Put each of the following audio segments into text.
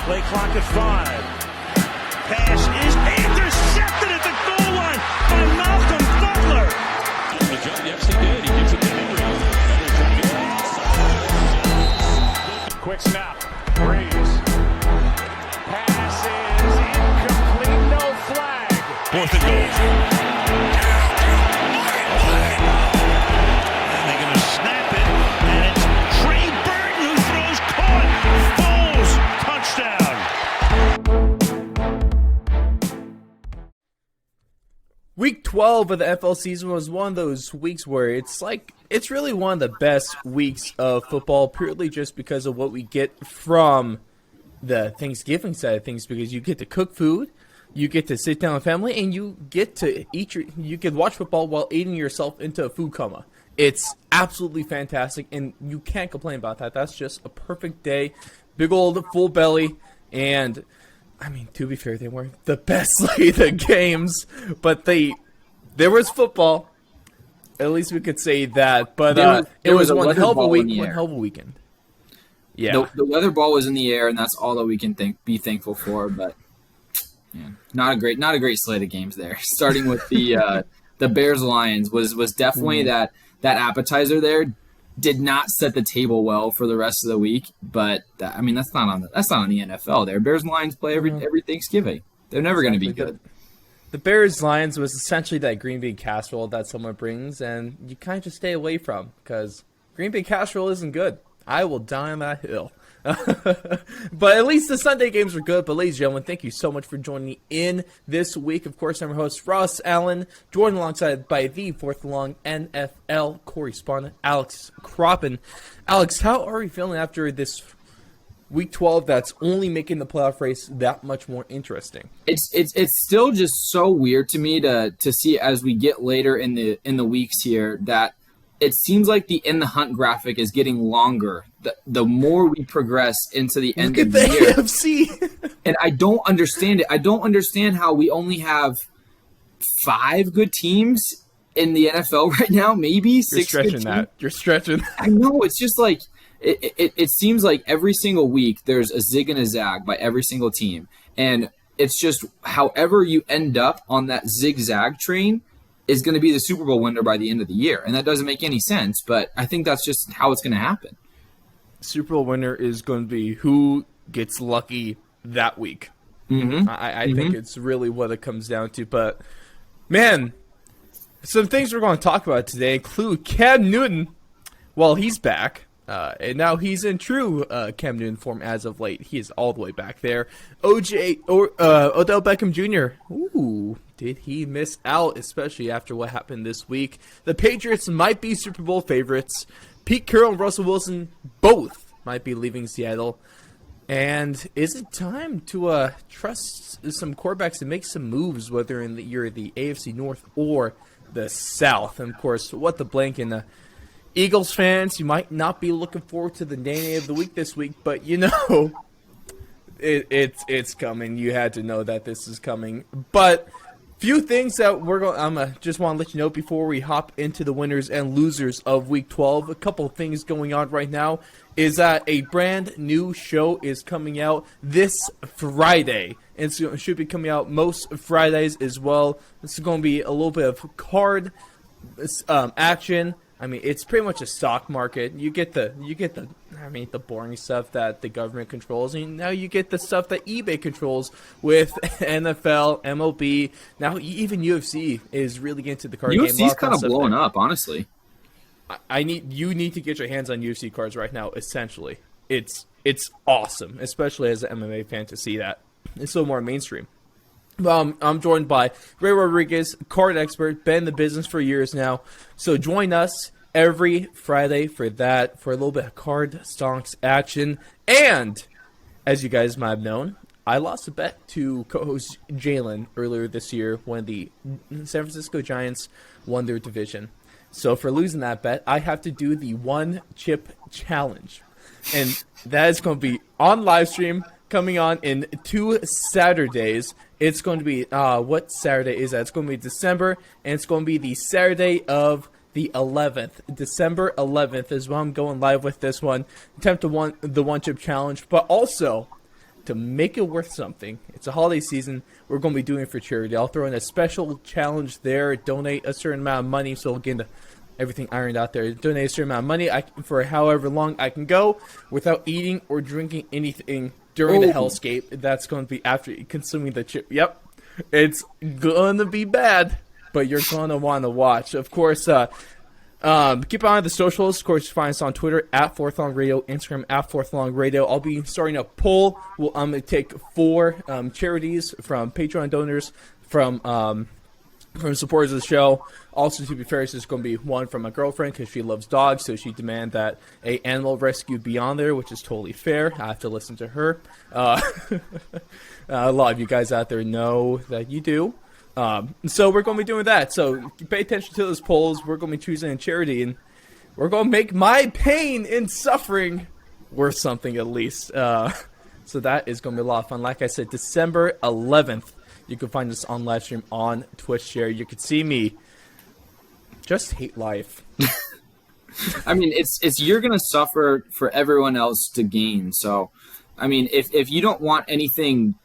Play clock at 5. Pass is intercepted at the goal line by Malcolm Butler. Yes, he did. He gives it to Henry. Quick snap. Breeze. Pass is incomplete. No flag. 4th and goal. And they're going to snap it, and it's Trey Burton who throws caught. Touchdown. Week 12 of the NFL season was one of those weeks where it's really one of the best weeks of football, purely just because of what we get from the Thanksgiving side of things, because you get to cook food, you get to sit down with family, and you get to you can watch football while eating yourself into a food coma. It's absolutely fantastic, and you can't complain about that. That's just a perfect day. Big old full belly, and I mean, to be fair, they weren't the best slate of games, but there was football. At least we could say that. But it was one hell of a week, one hell of a weekend. Yeah, the weather ball was in the air, and that's all that we can be thankful for. But yeah, not a great slate of games there. Starting with the Bears Lions was definitely that appetizer there. Did not set the table well for the rest of the week, but I mean that's not on the NFL. There, Bears and Lions play every Thanksgiving. They're never going to be good. The Bears Lions was essentially that green bean casserole that someone brings, and you kind of just stay away from because green bean casserole isn't good. I will die on that hill. But at least the Sunday games were good. But ladies and gentlemen, thank you so much for joining me in this week. Of course, I'm your host, Ross Allen, joined alongside by the fourth long NFL correspondent, Alex Croppin. Alex, how are you feeling after this Week 12 that's only making the playoff race that much more interesting? It's still just so weird to me to see as we get later in the weeks here that it seems like the in the hunt graphic is getting longer the more we progress into the end of the year. AFC. And I don't understand it. I don't understand how we only have 5 good teams in the NFL right now, maybe 6 good teams. You're stretching. I know. It's just like it seems like every single week there's a zig and a zag by every single team. And it's just however you end up on that zigzag train is going to be the Super Bowl winner by the end of the year. And that doesn't make any sense, but I think that's just how it's going to happen. Super Bowl winner is going to be who gets lucky that week. Mm-hmm. I think it's really what it comes down to. But, man, some things we're going to talk about today include Cam Newton. Well, he's back. And now he's in true Cam Newton form as of late. He is all the way back there. Odell Beckham Jr. Ooh, did he miss out, especially after what happened this week? The Patriots might be Super Bowl favorites. Pete Carrol and Russell Wilson both might be leaving Seattle. And is it time to trust some quarterbacks and make some moves, whether you're the AFC North or the South? And, of course, what the blank in the Eagles fans, you might not be looking forward to the day of the week this week, but you know it's coming. You had to know that this is coming. But few things that just want to let you know before we hop into the winners and losers of Week 12. A couple of things going on right now is that a brand new show is coming out this Friday. And it should be coming out most Fridays as well. This is going to be a little bit of card action. I mean, it's pretty much a stock market. You get the boring stuff that the government controls, and now you get the stuff that eBay controls with NFL, MLB. Now even UFC is really getting into the card game. UFC's kind of blowing up, honestly. You need to get your hands on UFC cards right now. Essentially, it's awesome, especially as an MMA fan to see that. It's so more mainstream. I'm joined by Ray Rodriguez, card expert, been in the business for years now. So join us every Friday for a little bit of card stonks action. And as you guys might have known, I lost a bet to co-host Jalen earlier this year when the San Francisco Giants won their division. So for losing that bet, I have to do the one chip challenge. And that is going to be on live stream coming on in 2 Saturdays. It's going to be, what Saturday is that? It's going to be December, and it's going to be the Saturday of the 11th. December 11th is when I'm going live with this one. Attempt the one chip challenge, but also to make it worth something. It's a holiday season. We're going to be doing it for charity. I'll throw in a special challenge there. Donate a certain amount of money, so we'll get everything ironed out there. Donate a certain amount of money for however long I can go without eating or drinking anything during the hellscape. That's going to be after consuming the chip. Yep. It's going to be bad, but you're going to want to watch. Of course, keep an eye on the socials. Of course, find us on Twitter at Fourth Long Radio, Instagram at Fourth Long Radio. I'll be starting a poll. I'm going to take 4 charities from Patreon donors, from supporters of the show. Also, to be fair, there's going to be one from my girlfriend because she loves dogs, so she demands that a animal rescue be on there, which is totally fair. I have to listen to her. A lot of you guys out there know that you do. So we're going to be doing that. So pay attention to those polls. We're going to be choosing a charity, and we're going to make my pain and suffering worth something at least. So that is going to be a lot of fun. Like I said, December 11th. You can find us on live stream on Twitch share. You can see me just hate life. I mean, it's you're gonna suffer for everyone else to gain. So, I mean, if you don't want anything,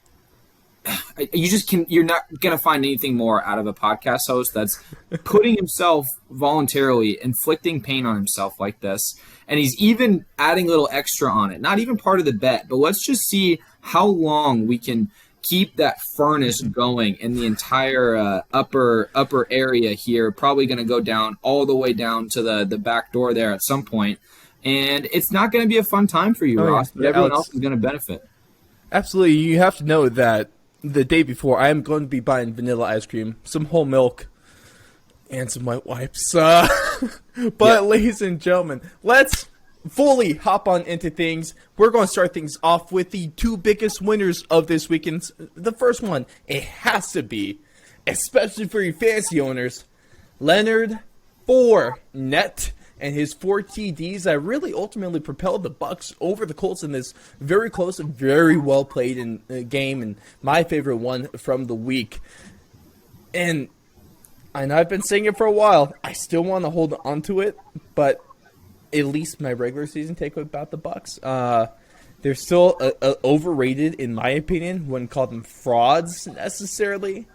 you're not gonna find anything more out of a podcast host that's putting himself voluntarily inflicting pain on himself like this, and he's even adding a little extra on it. Not even part of the bet, but let's just see how long we can keep that furnace going in the entire upper area here. Probably going to go down all the way down to the back door there at some point. And it's not going to be a fun time for you, Ross, but everyone else is going to benefit. Absolutely. You have to know that the day before, I am going to be buying vanilla ice cream, some whole milk, and some white wipes. Ladies and gentlemen, let's fully hop on into things. We're going to start things off with the 2 biggest winners of this weekend. The first one, it has to be, especially for your fantasy owners, Leonard Fournette and his 4 TDs that really ultimately propelled the Bucs over the Colts in this very close and very well played game, and my favorite one from the week. And I know I've been saying it for a while. I still want to hold on to it, but at least my regular season take about the Bucs. They're still overrated, in my opinion. Wouldn't call them frauds necessarily,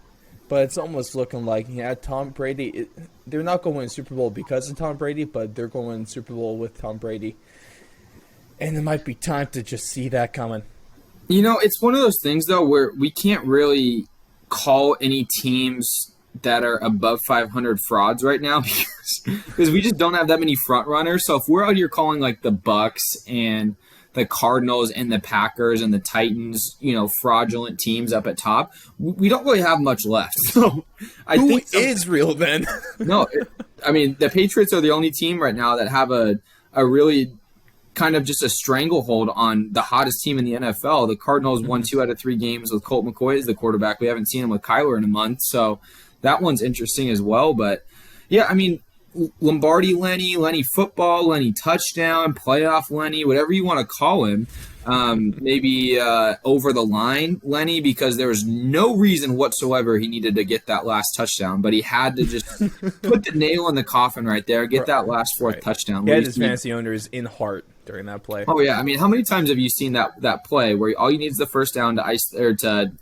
but it's almost looking like, Tom Brady. They're not going to win Super Bowl because of Tom Brady, but they're going to win Super Bowl with Tom Brady. And it might be time to just see that coming. It's one of those things, though, where we can't really call any teams that are above 500 frauds right now because we just don't have that many front runners. So if we're out here calling like the Bucs and the Cardinals and the Packers and the Titans, fraudulent teams up at top, we don't really have much left. So Who is real then? No, the Patriots are the only team right now that have a really kind of just a stranglehold on the hottest team in the NFL. The Cardinals won 2 out of 3 games with Colt McCoy as the quarterback. We haven't seen him with Kyler in a month, so that one's interesting as well. But yeah, Lombardi Lenny football, Lenny touchdown, playoff Lenny, whatever you want to call him. Maybe over the line Lenny, because there was no reason whatsoever he needed to get that last touchdown, but he had to just put the nail in the coffin right there, get that last 4th touchdown. He had his fantasy owners in heart during that play. Oh yeah, how many times have you seen that play where all you need is the first down to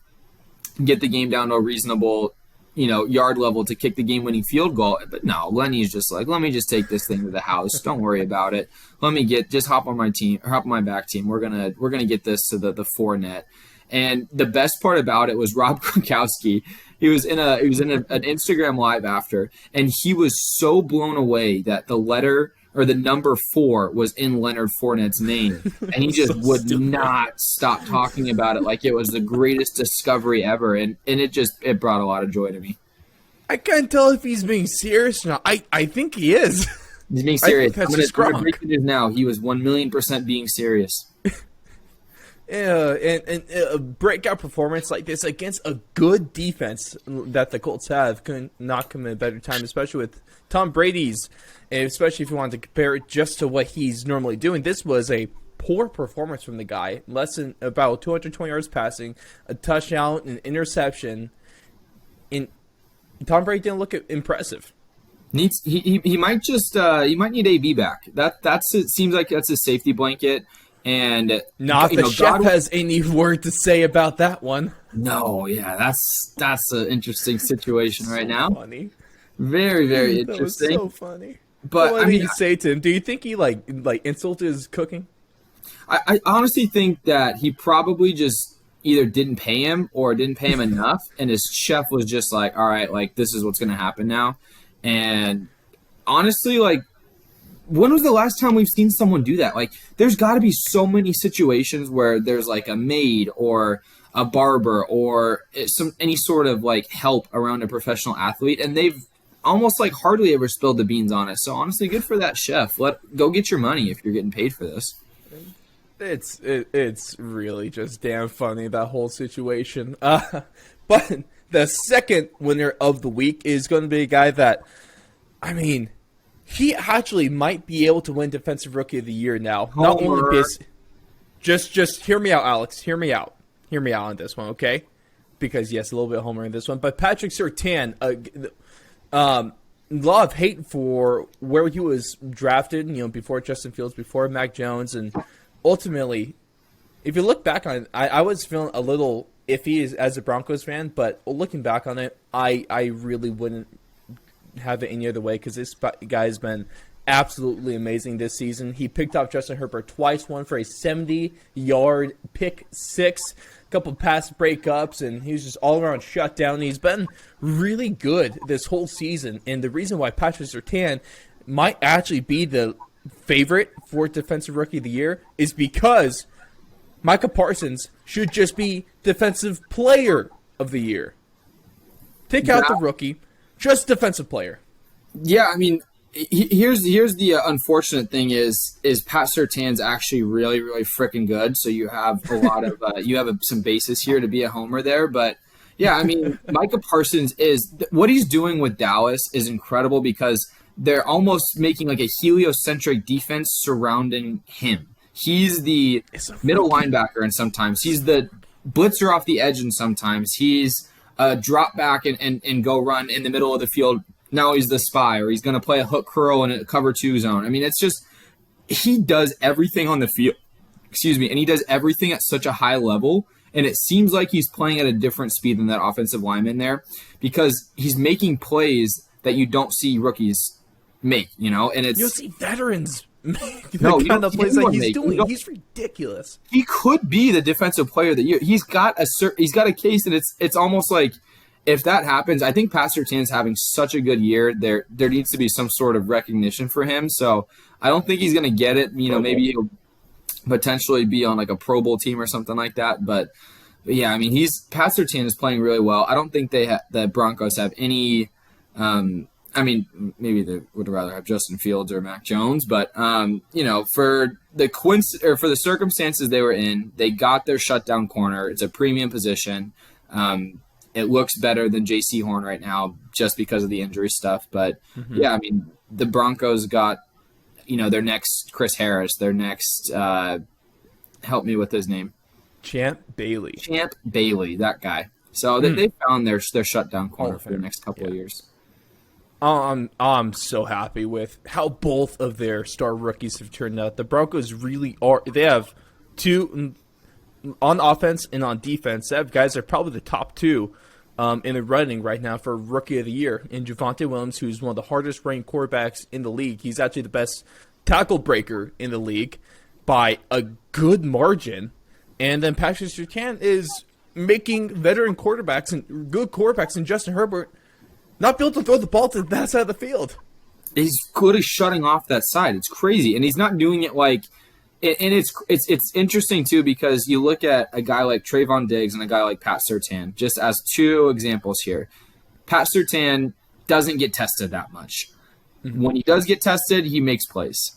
get the game down to a reasonable yard level to kick the game-winning field goal? But no, Lenny's just like, let me just take this thing to the house. Don't worry about it. Let me just hop on my team, or hop on my back team. We're gonna get this to the 4 net. And the best part about it was Rob Gronkowski. He was in an Instagram live after, and he was so blown away that the letter or the number 4 was in Leonard Fournette's name, and he just would not stop talking about it like it was the greatest discovery ever, and it brought a lot of joy to me. I can't tell if he's being serious or not. I think he is. He's being serious. I'm gonna break the news now. He was 1,000,000% being serious. Yeah, and a breakout performance like this against a good defense that the Colts have could not come in a better time, especially with Tom Brady's, and especially if you want to compare it just to what he's normally doing. This was a poor performance from the guy. Less than about 220 yards passing, a touchdown, an interception. And Tom Brady didn't look impressive. He might just he might need AB back. It seems like that's his safety blanket. Not the chef has any word to say about that one. No, yeah, that's an interesting situation right now. Funny. Very, very That interesting. was so funny. But what did you say to him? Do you think he like insulted his cooking? I honestly think that he probably just either didn't pay him or didn't pay him enough, and his chef was just like, all right, like, this is what's going to happen now. And honestly, like, when was the last time we've seen someone do that? Like, there's got to be so many situations where there's, like, a maid or a barber or any sort of, like, help around a professional athlete, and they've almost, like, hardly ever spilled the beans on it. So, honestly, good for that chef. Go get your money if you're getting paid for this. It's really just damn funny, that whole situation. But the second winner of the week is going to be a guy that, I mean, he actually might be able to win Defensive Rookie of the Year now. Homer. Not only just hear me out, Alex. Hear me out on this one, okay? Because yes, a little bit of homer in this one, but Patrick Surtain, a lot of hate for where he was drafted. Before Justin Fields, before Mac Jones, and ultimately, if you look back on it, I was feeling a little iffy as a Broncos fan, but looking back on it, I really wouldn't have it any other way, because this guy's been absolutely amazing this season. He picked off Justin Herbert twice, one for a 70-yard pick six, a couple pass breakups, and he was just all-around shutdown. He's been really good this whole season, and the reason why Patrick Surtain might actually be the favorite for Defensive Rookie of the Year is because Micah Parsons should just be Defensive Player of the Year. Take out the rookie, just Defensive Player. Yeah, I mean, here's the unfortunate thing is Pat Surtain's actually really, really freaking good. So you have a lot of you have some basis here to be a homer there. But yeah, I mean, Micah Parsons is what he's doing with Dallas is incredible, because they're almost making like a heliocentric defense surrounding him. He's the middle linebacker, and sometimes he's the blitzer off the edge, and sometimes he's a drop back and go run in the middle of the field. Now he's the spy, or he's going to play a hook curl in a cover 2 zone. I mean, it's just, he does everything on the field. And he does everything at such a high level, and it seems like he's playing at a different speed than that offensive lineman there, because he's making plays that you don't see rookies make, and it's... You'll see veterans make the kind of plays that he's doing. He's ridiculous. He could be the Defensive Player of the Year. He's got a case, and it's almost like, if that happens, I think Pat Surtain's having such a good year. There needs to be some sort of recognition for him. So I don't think he's going to get it. Maybe he'll potentially be on like a Pro Bowl team or something like that. But yeah, I mean, Pat Surtain is playing really well. I don't think the Broncos have any. I mean, maybe they would rather have Justin Fields or Mac Jones, but for the circumstances they were in, they got their shutdown corner. It's a premium position. It looks better than J.C. Horn right now just because of the injury stuff. But, yeah, I mean, the Broncos got, their next Chris Harris, their next help me with his name. Champ Bailey, that guy. So they found their shutdown corner for the next couple of years. I'm so happy with how both of their star rookies have turned out. The Broncos really are. They have two on offense and on defense. They have guys that are probably the top two in the running right now for Rookie of the Year. In Javonte Williams, who's one of the hardest ranked quarterbacks in the league. He's actually the best tackle breaker in the league by a good margin. And then Patrick Surtain is making veteran quarterbacks and good quarterbacks in Justin Herbert not be able to throw the ball to that side of the field. He's good at shutting off that side. It's crazy. And he's not doing it like – and it's interesting, too, because you look at a guy like Trayvon Diggs and a guy like Pat Surtain, just as two examples here. Pat Surtain doesn't get tested that much. When he does get tested, he makes plays.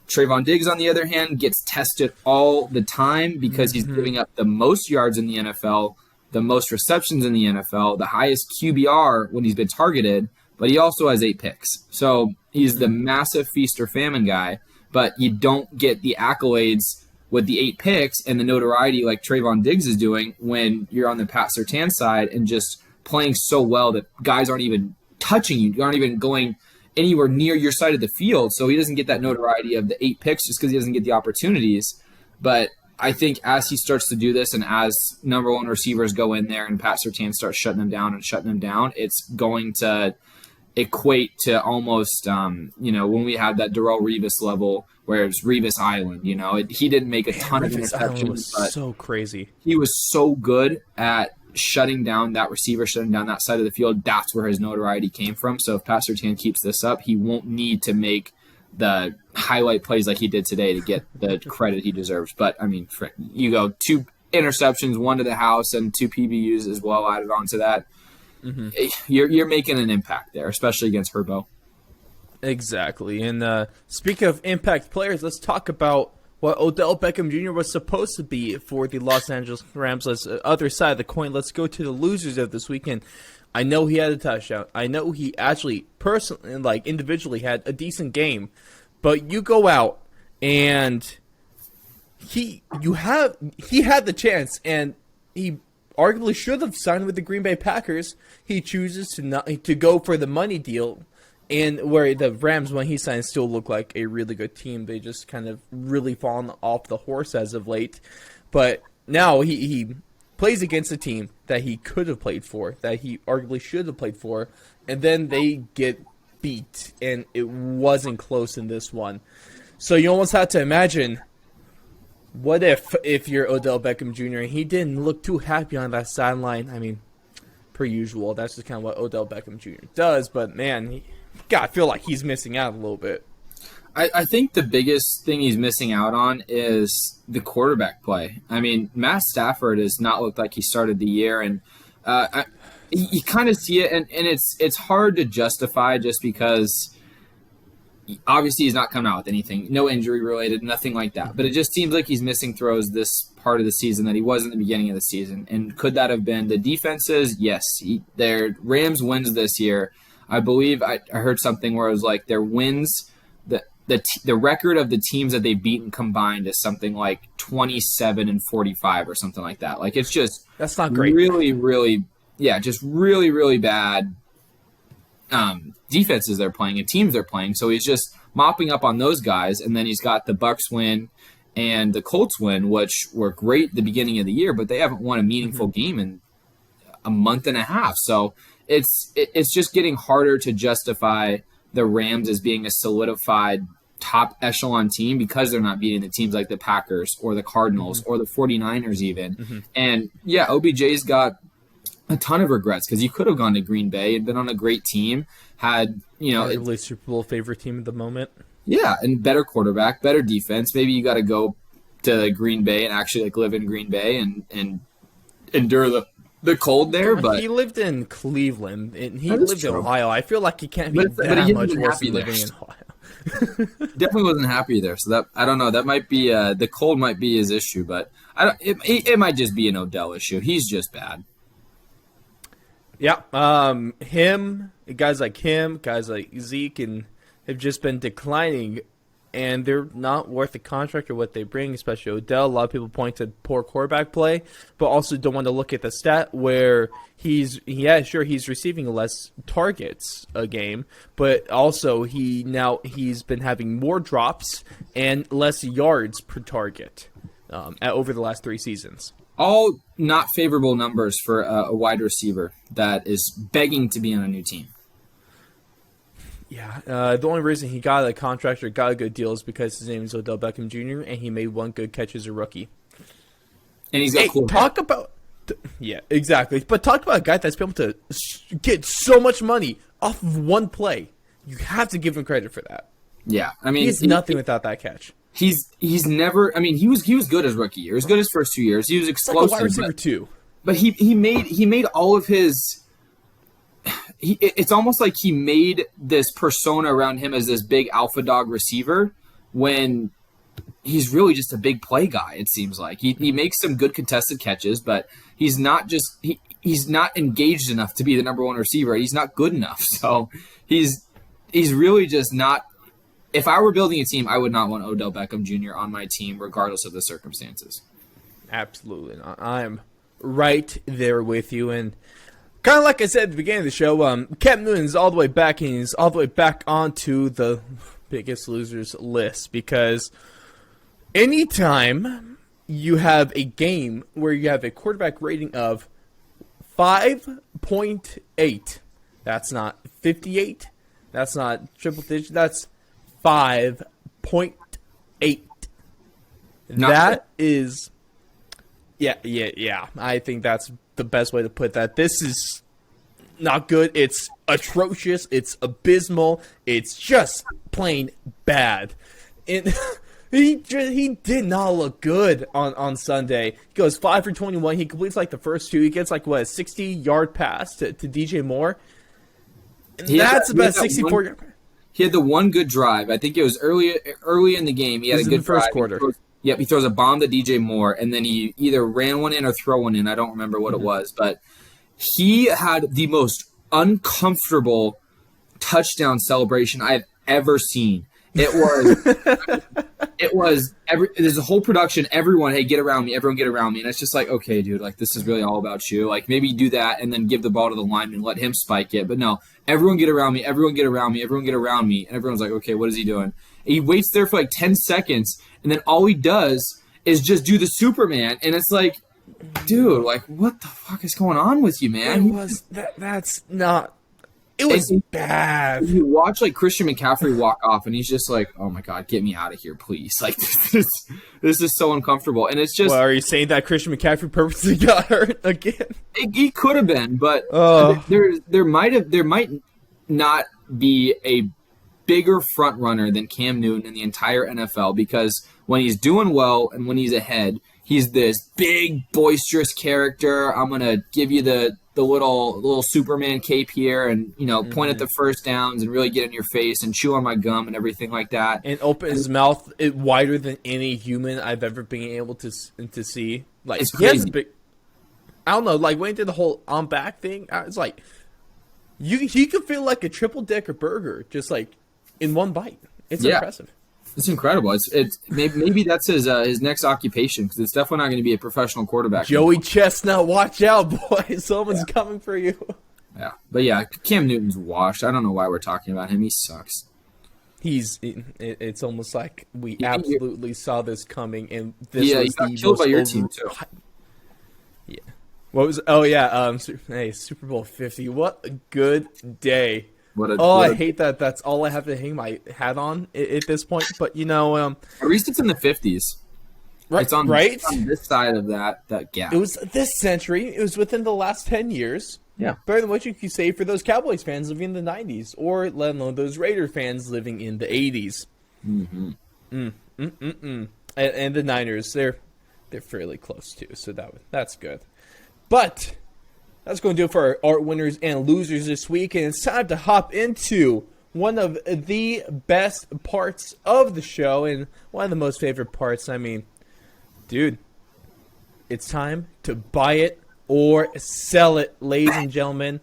Trayvon Diggs, on the other hand, gets tested all the time because he's giving up the most yards in the NFL, the most receptions in the NFL, the highest QBR when he's been targeted, but he also has 8 picks. So he's the massive feast or famine guy, but you don't get the accolades with the 8 picks and the notoriety like Trayvon Diggs is doing when you're on the Pat Surtain side and just playing so well that guys aren't even touching you. You aren't even going anywhere near your side of the field. So he doesn't get that notoriety of the 8 picks just because he doesn't get the opportunities. But I think as he starts to do this and as number one receivers go in there and Pat Surtain starts shutting them down, it's going to equate to almost, when we had that Darrelle Revis level where it's Revis Island, he didn't make a ton of interceptions, but so crazy. He was so good at shutting down that receiver, shutting down that side of the field. That's where his notoriety came from. So if Pat Surtain keeps this up, he won't need to make the highlight plays like he did today to get the credit he deserves. But, you go 2 interceptions, 1 to the house, and 2 PBUs as well added onto that. Mm-hmm. You're making an impact there, especially against Herbo. Exactly. And speaking of impact players, let's talk about what Odell Beckham Jr. was supposed to be for the Los Angeles Rams. Let's other side of the coin. Let's go to the losers of this weekend. I know he had a touchdown. I know he actually personally, individually had a decent game. But you go out and he had the chance, and he arguably should have signed with the Green Bay Packers. He chooses to go for the money deal, and where the Rams, when he signed, still look like a really good team. They just kind of really fallen off the horse as of late. But now he plays against a team that he could have played for, that he arguably should have played for, and then they get beat, and it wasn't close in this one. So you almost have to imagine, what if you're Odell Beckham Jr. and he didn't look too happy on that sideline? Per usual, that's just kind of what Odell Beckham Jr. does, but man, I feel like he's missing out a little bit. I think the biggest thing he's missing out on is the quarterback play. Matt Stafford has not looked like he started the year, and you kind of see it, and it's hard to justify just because obviously he's not coming out with anything, no injury related, nothing like that. But it just seems like he's missing throws this part of the season that he was in the beginning of the season. And could that have been the defenses? Yes. Their Rams wins this year. I believe I heard something where it was like their wins, the record of the teams that they've beaten combined is something like 27-45 or something like that. It's just that's not great. Really, really, just really, really bad defenses they're playing and teams they're playing. So he's just mopping up on those guys, and then he's got the Bucs win and the Colts win, which were great at the beginning of the year, but they haven't won a meaningful game in a month and a half. So it's just getting harder to justify the Rams as being a solidified top echelon team because they're not beating the teams like the Packers or the Cardinals or the 49ers even. Mm-hmm. And OBJ's got a ton of regrets because he could have gone to Green Bay and been on a great team, had, arguably Super Bowl favorite team at the moment. Yeah, and better quarterback, better defense. Maybe you got to go to Green Bay and actually live in Green Bay and endure the cold there. But he lived in Cleveland and he lived in Ohio. I feel like he can't be but he much worse happy than there. living in Ohio. Definitely wasn't happy there. So that, I don't know. That might be the cold might be his issue, but it might just be an Odell issue. He's just bad. Yeah, guys like Zeke, and have just been declining, and they're not worth the contract or what they bring, especially Odell. A lot of people point to poor quarterback play, but also don't want to look at the stat where he's receiving less targets a game, but also he's been having more drops and less yards per target over the last 3 seasons. All not favorable numbers for a wide receiver that is begging to be on a new team. Yeah, the only reason he got a contract or got a good deal is because his name is Odell Beckham Jr. and he made 1 good catch as a rookie. And he's got cool hair. Yeah, exactly. But talk about a guy that's been able to get so much money off of 1 play. You have to give him credit for that. Yeah, he's nothing without that catch. He's never. He was good as rookie year. He was good his first 2 years. He was explosive. Like a wide receiver too. But he made all of his. It's almost like he made this persona around him as this big alpha dog receiver when he's really just a big play guy. It seems like he makes some good contested catches, but he's not engaged enough to be the number 1 receiver. He's not good enough. So he's really just not. If I were building a team, I would not want Odell Beckham Jr. on my team, regardless of the circumstances. Absolutely not. I'm right there with you. And kind of like I said at the beginning of the show, Cam Newton is all the way back, and he's all the way back onto the biggest losers list because anytime you have a game where you have a quarterback rating of 5.8. That's not 58. That's not triple digit. That's 5.8. That is, yeah. I think that's the best way to put that. This is not good. It's atrocious. It's abysmal. It's just plain bad. And he did not look good on Sunday. He goes 5 for 21. He completes like the first two. He gets like a 60-yard pass to DJ Moore. And that's about 64. He had the one good drive. I think it was early in the game. He had a good first drive. quarter. He throws a bomb to DJ Moore, and then he either ran one in or throw one in. I don't remember what it was, but he had the most uncomfortable touchdown celebration I've ever seen. It was there's a whole production, everyone, hey, get around me, everyone get around me. And it's just like, okay, dude, like this is really all about you. Like maybe do that and then give the ball to the lineman and let him spike it. But no, everyone get around me, everyone get around me, everyone get around me. And everyone's like, okay, what is he doing? And he waits there for like 10 seconds, and then all he does is just do the Superman. And it's like, dude, like what the fuck is going on with you, man? It was bad. You watch like Christian McCaffrey walk off, and he's just like, "Oh my god, get me out of here, please!" Like this is so uncomfortable, and it's just. Well, are you saying that Christian McCaffrey purposely got hurt again? He could have been, but there might not be a bigger front runner than Cam Newton in the entire NFL, because when he's doing well and when he's ahead, he's this big boisterous character. I'm gonna give you the little Superman cape here, and point at the first downs and really get in your face and chew on my gum and everything like that, and open his mouth wider than any human I've ever been able to see. Like it's crazy. I don't know, like when he did the whole on back thing, it's like he could feel like a triple decker burger just like in one bite. It's impressive. It's incredible. It's maybe that's his next occupation, because it's definitely not going to be a professional quarterback. Joey Chestnut, watch out, boy! Someone's coming for you. Yeah, but yeah, Cam Newton's washed. I don't know why we're talking about him. He sucks. It's almost like we absolutely saw this coming, and this he was got killed by your team too. Yeah. What was? Oh yeah. Hey, Super Bowl 50. What a good day. I hate that. That's all I have to hang my hat on at this point. But at least it's in the 50s. Right, it's on this side of that gap. It was this century. It was within the last 10 years. Yeah, better than what you could say for those Cowboys fans living in the 90s, or let alone those Raider fans living in the 80s. And the Niners, they're fairly close too. So that's good. But that's going to do it for our winners and losers this week, and it's time to hop into one of the best parts of the show, and one of the most favorite parts. I mean, dude, it's time to buy it or sell it, ladies and gentlemen.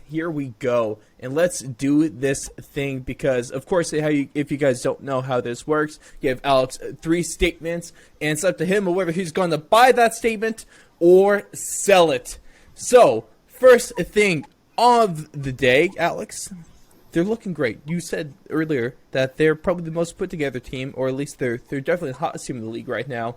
Here we go, and let's do this thing, because, of course, if you guys don't know how this works, you have Alex 3 statements, and it's up to him or whether he's going to buy that statement or sell it. So, first thing of the day, Alex, they're looking great. You said earlier that they're probably the most put-together team, or at least they're definitely the hottest team in the league right now.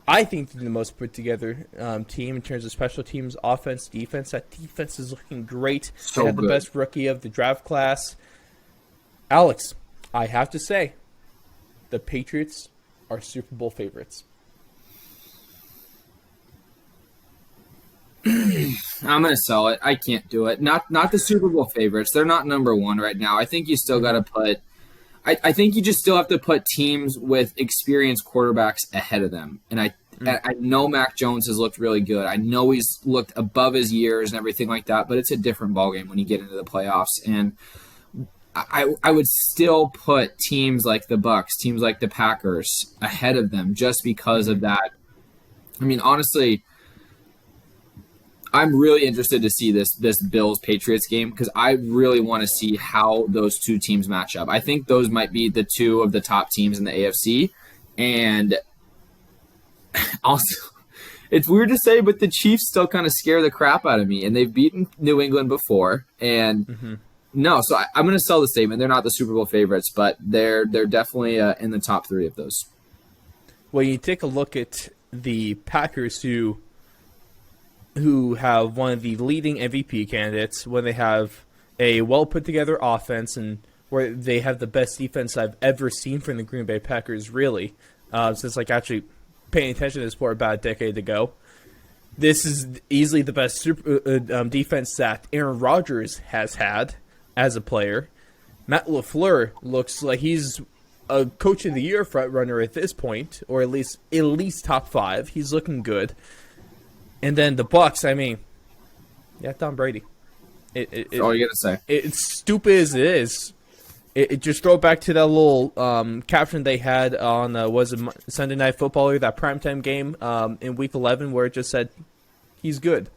I think they're the most put-together team in terms of special teams, offense, defense. That defense is looking great. They had the best rookie of the draft class. Alex, I have to say, the Patriots are Super Bowl favorites. I'm going to sell it. I can't do it. Not the Super Bowl favorites. They're not number one right now. I think you still got to put – I think you just still have to put teams with experienced quarterbacks ahead of them. And I know Mac Jones has looked really good. I know he's looked above his years and everything like that, but it's a different ballgame when you get into the playoffs. And I would still put teams like the Bucs, teams like the Packers ahead of them just because of that. I mean, honestly – I'm really interested to see this Bills-Patriots game, because I really want to see how those two teams match up. I think those might be the two of the top teams in the AFC. And also, it's weird to say, but the Chiefs still kind of scare the crap out of me. And they've beaten New England before. And so I'm going to sell the statement. They're not the Super Bowl favorites, but they're definitely in the top three of those. when you take a look at the Packers, who have one of the leading MVP candidates, when they have a well put together offense, and where they have the best defense I've ever seen from the Green Bay Packers, really, since actually paying attention to this sport about a decade ago. This is easily the best defense that Aaron Rodgers has had as a player. Matt LaFleur looks like he's a Coach of the Year front runner at this point, or at least top 5. He's looking good. And then the Bucs, Tom Brady. That's all you gotta say. It's stupid as it is. It just throw back to that little caption they had on Sunday Night Football, or that primetime game in Week 11, where it just said, "He's good."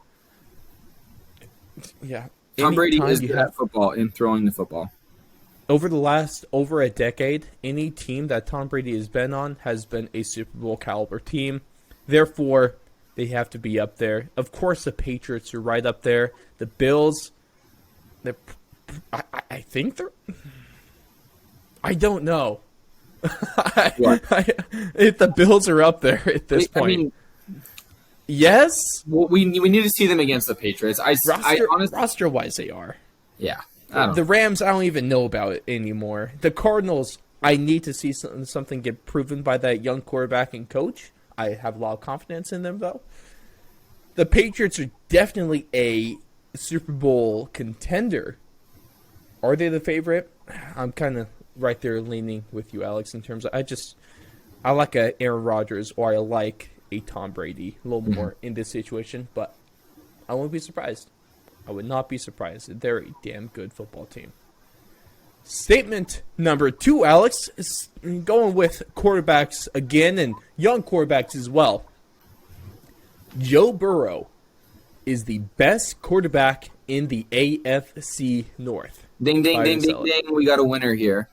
Yeah, Tom Brady is good at football and throwing the football. Over a decade, any team that Tom Brady has been on has been a Super Bowl caliber team. Therefore, they have to be up there. Of course, the Patriots are right up there. The Bills, I think they're. I don't know. If the Bills are up there at this point. Yes? Well, we need to see them against the Patriots. Roster-wise, they are. Yeah. The Rams, I don't even know about it anymore. The Cardinals, I need to see something get proven by that young quarterback and coach. I have a lot of confidence in them, though. The Patriots are definitely a Super Bowl contender. Are they the favorite? I'm kind of right there leaning with you, Alex, in terms of I like a Aaron Rodgers, or I like a Tom Brady a little more in this situation, but I won't be surprised. I would not be surprised. They're a damn good football team. Statement number 2, Alex, is going with quarterbacks again, and young quarterbacks as well. Joe Burrow is the best quarterback in the AFC North. Ding, ding, ding, ding, ding. We got a winner here.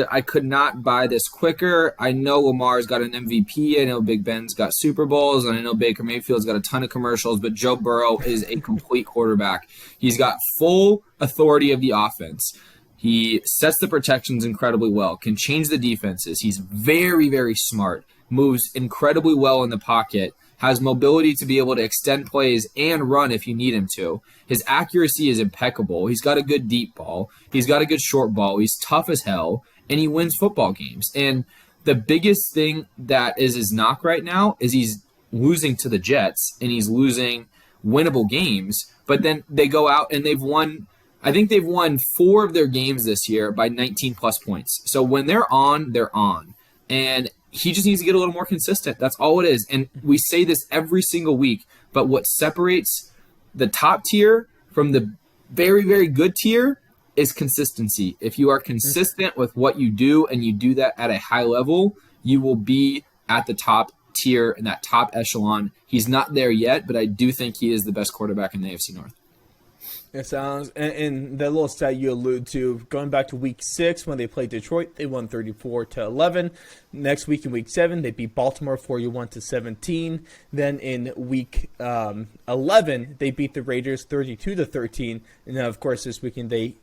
I could not buy this quicker. I know Lamar's got an MVP. I know Big Ben's got Super Bowls. And I know Baker Mayfield's got a ton of commercials. But Joe Burrow is a complete quarterback. He's got full authority of the offense. He sets the protections incredibly well, can change the defenses. He's very, very smart, moves incredibly well in the pocket, has mobility to be able to extend plays and run if you need him to. His accuracy is impeccable. He's got a good deep ball. He's got a good short ball. He's tough as hell, and he wins football games. And the biggest thing that is his knock right now is he's losing to the Jets, and he's losing winnable games. But then they go out and they've won 4 of their games this year by 19-plus points. So when they're on, they're on. And he just needs to get a little more consistent. That's all it is. And we say this every single week, but what separates the top tier from the very, very good tier is consistency. If you are consistent with what you do and you do that at a high level, you will be at the top tier in that top echelon. He's not there yet, but I do think he is the best quarterback in the AFC North. It sounds, and that little stat you allude to, going back to Week 6 when they played Detroit, they won 34-11. Next week in Week 7, they beat Baltimore 41-17. Then in Week 11, they beat the Raiders 32-13. And then, of course, this weekend they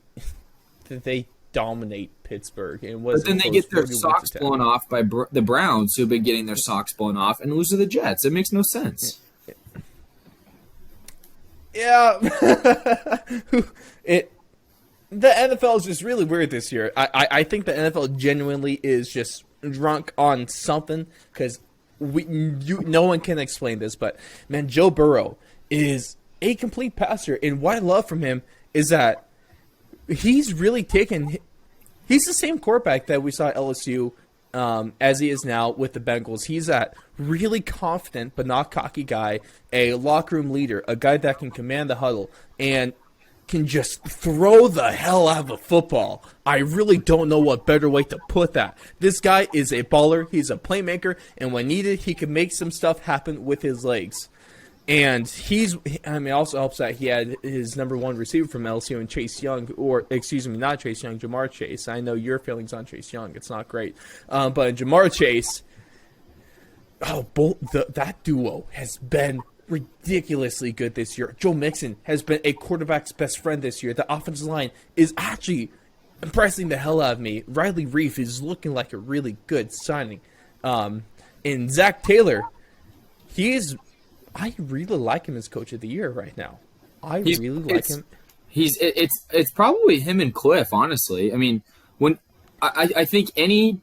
dominate Pittsburgh. But then they get their socks blown off by the Browns, who've been getting their socks blown off, and lose to the Jets. It makes no sense. Yeah, the NFL is just really weird this year. I think the NFL genuinely is just drunk on something, because no one can explain this, but man, Joe Burrow is a complete passer, and what I love from him is that he's really he's the same quarterback that we saw at LSU as he is now with the Bengals. He's that really confident but not cocky guy, a locker room leader, a guy that can command the huddle and can just throw the hell out of a football. I really don't know what better way to put that. This guy is a baller. He's a playmaker, and when needed, he can make some stuff happen with his legs. And it also helps that he had his number 1 receiver from LSU and Chase Young, not Chase Young, Jamar Chase. I know your feelings on Chase Young. It's not great. But Jamar Chase, that duo has been ridiculously good this year. Joe Mixon has been a quarterback's best friend this year. The offensive line is actually impressing the hell out of me. Riley Reif is looking like a really good signing. And Zach Taylor, I really like him as coach of the year right now. I really like him. It's probably him and Cliff, honestly. I mean, when I think any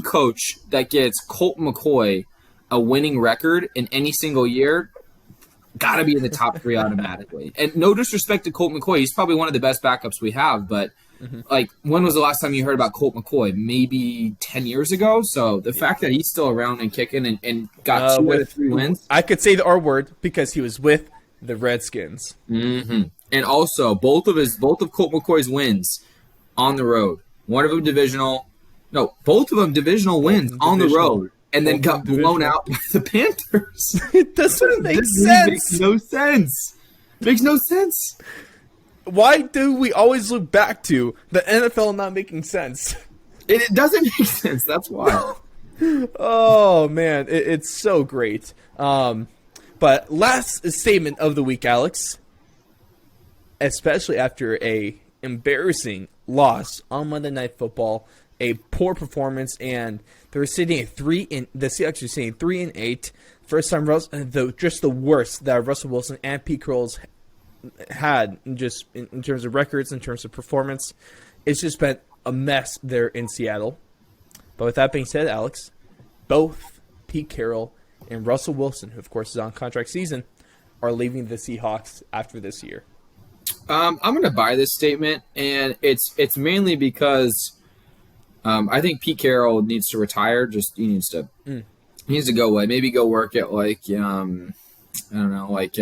coach that gets Colt McCoy a winning record in any single year got to be in the top 3 automatically. And no disrespect to Colt McCoy, he's probably one of the best backups we have. But like, when was the last time you heard about Colt McCoy? Maybe 10 years ago. So the fact that he's still around and kicking and got 2 out of 3 wins, I could say the R word because he was with the Redskins. Mm-hmm. And also both of Colt McCoy's wins on the road. One of them divisional. No, both of them divisional wins on the road. And then got blown out by the Panthers. It doesn't make sense. Makes no sense. Makes no sense. Why do we always look back to the NFL not making sense? It doesn't make sense. That's why. Oh, man. It's so great. But last statement of the week, Alex. Especially after a embarrassing loss on Monday Night Football, a poor performance, and they were sitting at the Seahawks are sitting 3-8. First time, just the worst that Russell Wilson and Pete Carroll had, just in terms of records, in terms of performance. It's just been a mess there in Seattle. But with that being said, Alex, both Pete Carroll and Russell Wilson, who of course is on contract season, are leaving the Seahawks after this year. I'm going to buy this statement, and it's mainly because I think Pete Carroll needs to retire. He needs to go away. Maybe go work at like I don't know, like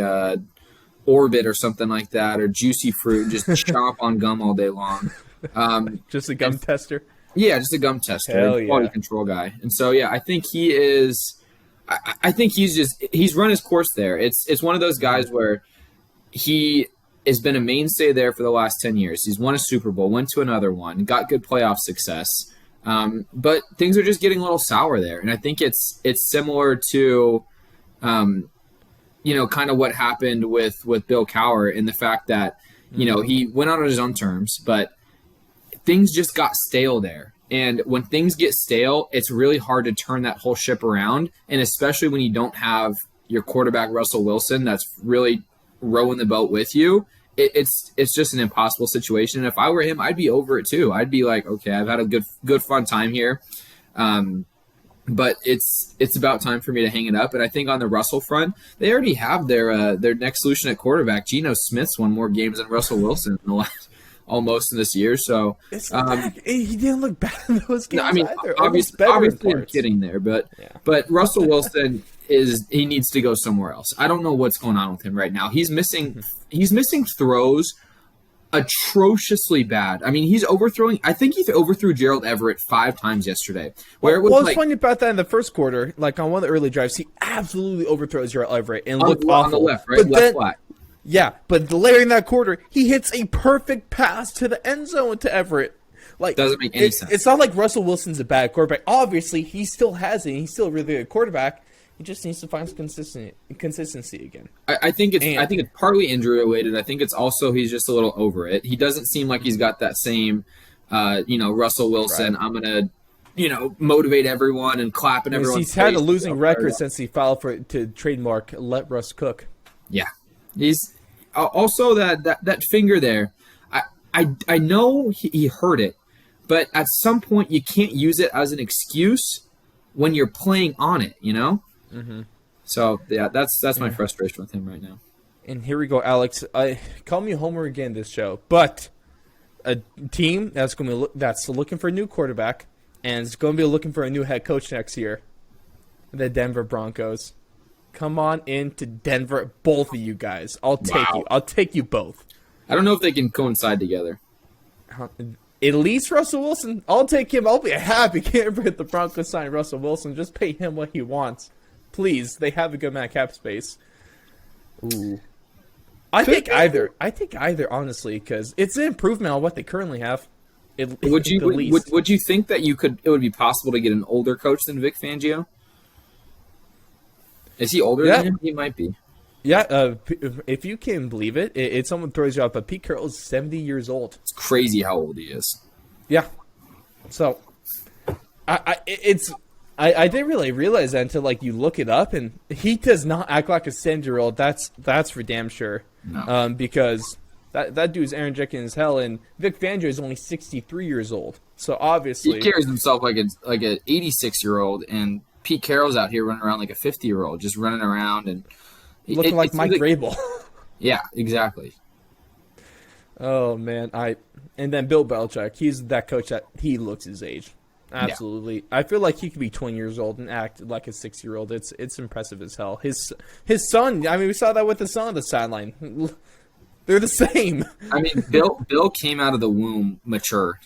Orbit or something like that, or Juicy Fruit. Just chomp on gum all day long. Just a gum tester. Yeah, just a gum tester, Hell yeah. quality control guy. And so yeah, I think he is. I think he's run his course there. It's one of those guys where he has been a mainstay there for the last 10 years. He's won a Super Bowl, went to another one, got good playoff success. But things are just getting a little sour there. And I think it's similar to, kind of what happened with Bill Cowher, in the fact that, he went out on his own terms, but things just got stale there. And when things get stale, it's really hard to turn that whole ship around. And especially when you don't have your quarterback, Russell Wilson, that's really rowing the boat with you. It's just an impossible situation. And if I were him, I'd be over it too. I'd be like, okay, I've had a good fun time here, but it's about time for me to hang it up. And I think on the Russell front, they already have their next solution at quarterback. Geno Smith's won more games than Russell Wilson in the last almost in this year. So he didn't look bad in those games. No, I mean, either. obviously I'm kidding there, but Russell Wilson he needs to go somewhere else. I don't know what's going on with him right now. He's missing throws atrociously bad. I mean, he's overthrowing. I think he overthrew Gerald Everett 5 times yesterday. What's funny about that in the first quarter, like on one of the early drives, he absolutely overthrows Gerald Everett and looked awful. On the left, right? Left flat. Yeah, but later in that quarter, he hits a perfect pass to the end zone to Everett. Like, doesn't make any sense. It's not like Russell Wilson's a bad quarterback. Obviously, he still has it. He's still a really good quarterback. He just needs to find some consistency again. I think it's partly injury related. I think it's also he's just a little over it. He doesn't seem like he's got that same, Russell Wilson. Right. I'm gonna, motivate everyone and clap in everyone's face. He's had a losing record since he filed to trademark "Let Russ Cook." Yeah, he's also that finger there. I know he hurt it, but at some point you can't use it as an excuse when you're playing on it. Mm-hmm. So yeah, that's my frustration with him right now. And here we go, Alex. Call me a homer again this show, but a team that's looking for a new quarterback and is going to be looking for a new head coach next year. The Denver Broncos. Come on into Denver, both of you guys. I'll take you. I'll take you both. I don't know if they can coincide together. At least Russell Wilson. I'll take him. I'll be a happy camper if the Broncos sign Russell Wilson. Just pay him what he wants. Please. They have a good amount of cap space. Ooh. I think either, honestly, because it's an improvement on what they currently have. Would you think that it would be possible to get an older coach than Vic Fangio? Is he older than him? He might be. Yeah, if you can believe it, someone throws you out, but Pete Carroll is 70 years old. It's crazy how old he is. Yeah. So, it's I didn't really realize that until like you look it up, and he does not act like a 70-year-old. That's for damn sure. No. Because that dude's Aaron Jenkins hell, and Vic Fangio is only 63 years old. So obviously He carries himself like an 86-year-old, and Pete Carroll's out here running around like a 50-year-old, just running around and looking like Mike Vrabel. Yeah, exactly. Oh man, and then Bill Belichick, he's that coach that he looks his age. Absolutely. Yeah. I feel like he could be 20 years old and act like a 6-year-old. It's impressive as hell. His son, I mean, we saw that with the son on the sideline. They're the same. I mean, Bill came out of the womb mature,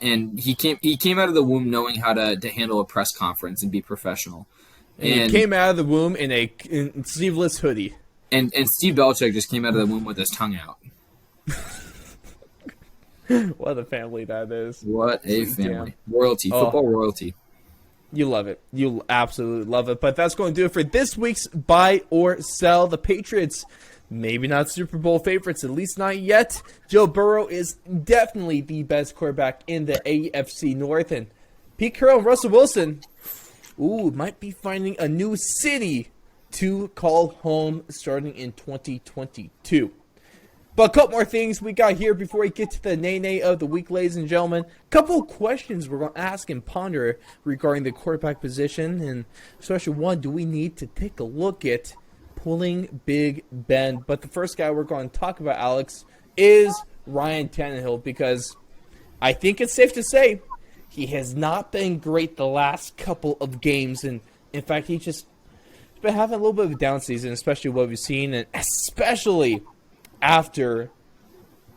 and he came out of the womb knowing how to handle a press conference and be professional. And he came out of the womb in a sleeveless hoodie. And Steve Belichick just came out of the womb with his tongue out. What a family that is. What a family. Damn. Royalty, football royalty. You love it. You absolutely love it. But that's going to do it for this week's Buy or Sell. The Patriots, maybe not Super Bowl favorites, at least not yet. Joe Burrow is definitely the best quarterback in the AFC North. And Pete Carroll and Russell Wilson, might be finding a new city to call home starting in 2022. But a couple more things we got here before we get to the nay of the week, ladies and gentlemen. A couple of questions we're going to ask and ponder regarding the quarterback position. And especially one, do we need to take a look at pulling Big Ben? But the first guy we're going to talk about, Alex, is Ryan Tannehill, because I think it's safe to say he has not been great the last couple of games. And in fact, he's been having a little bit of a down season, especially what we've seen, and especially after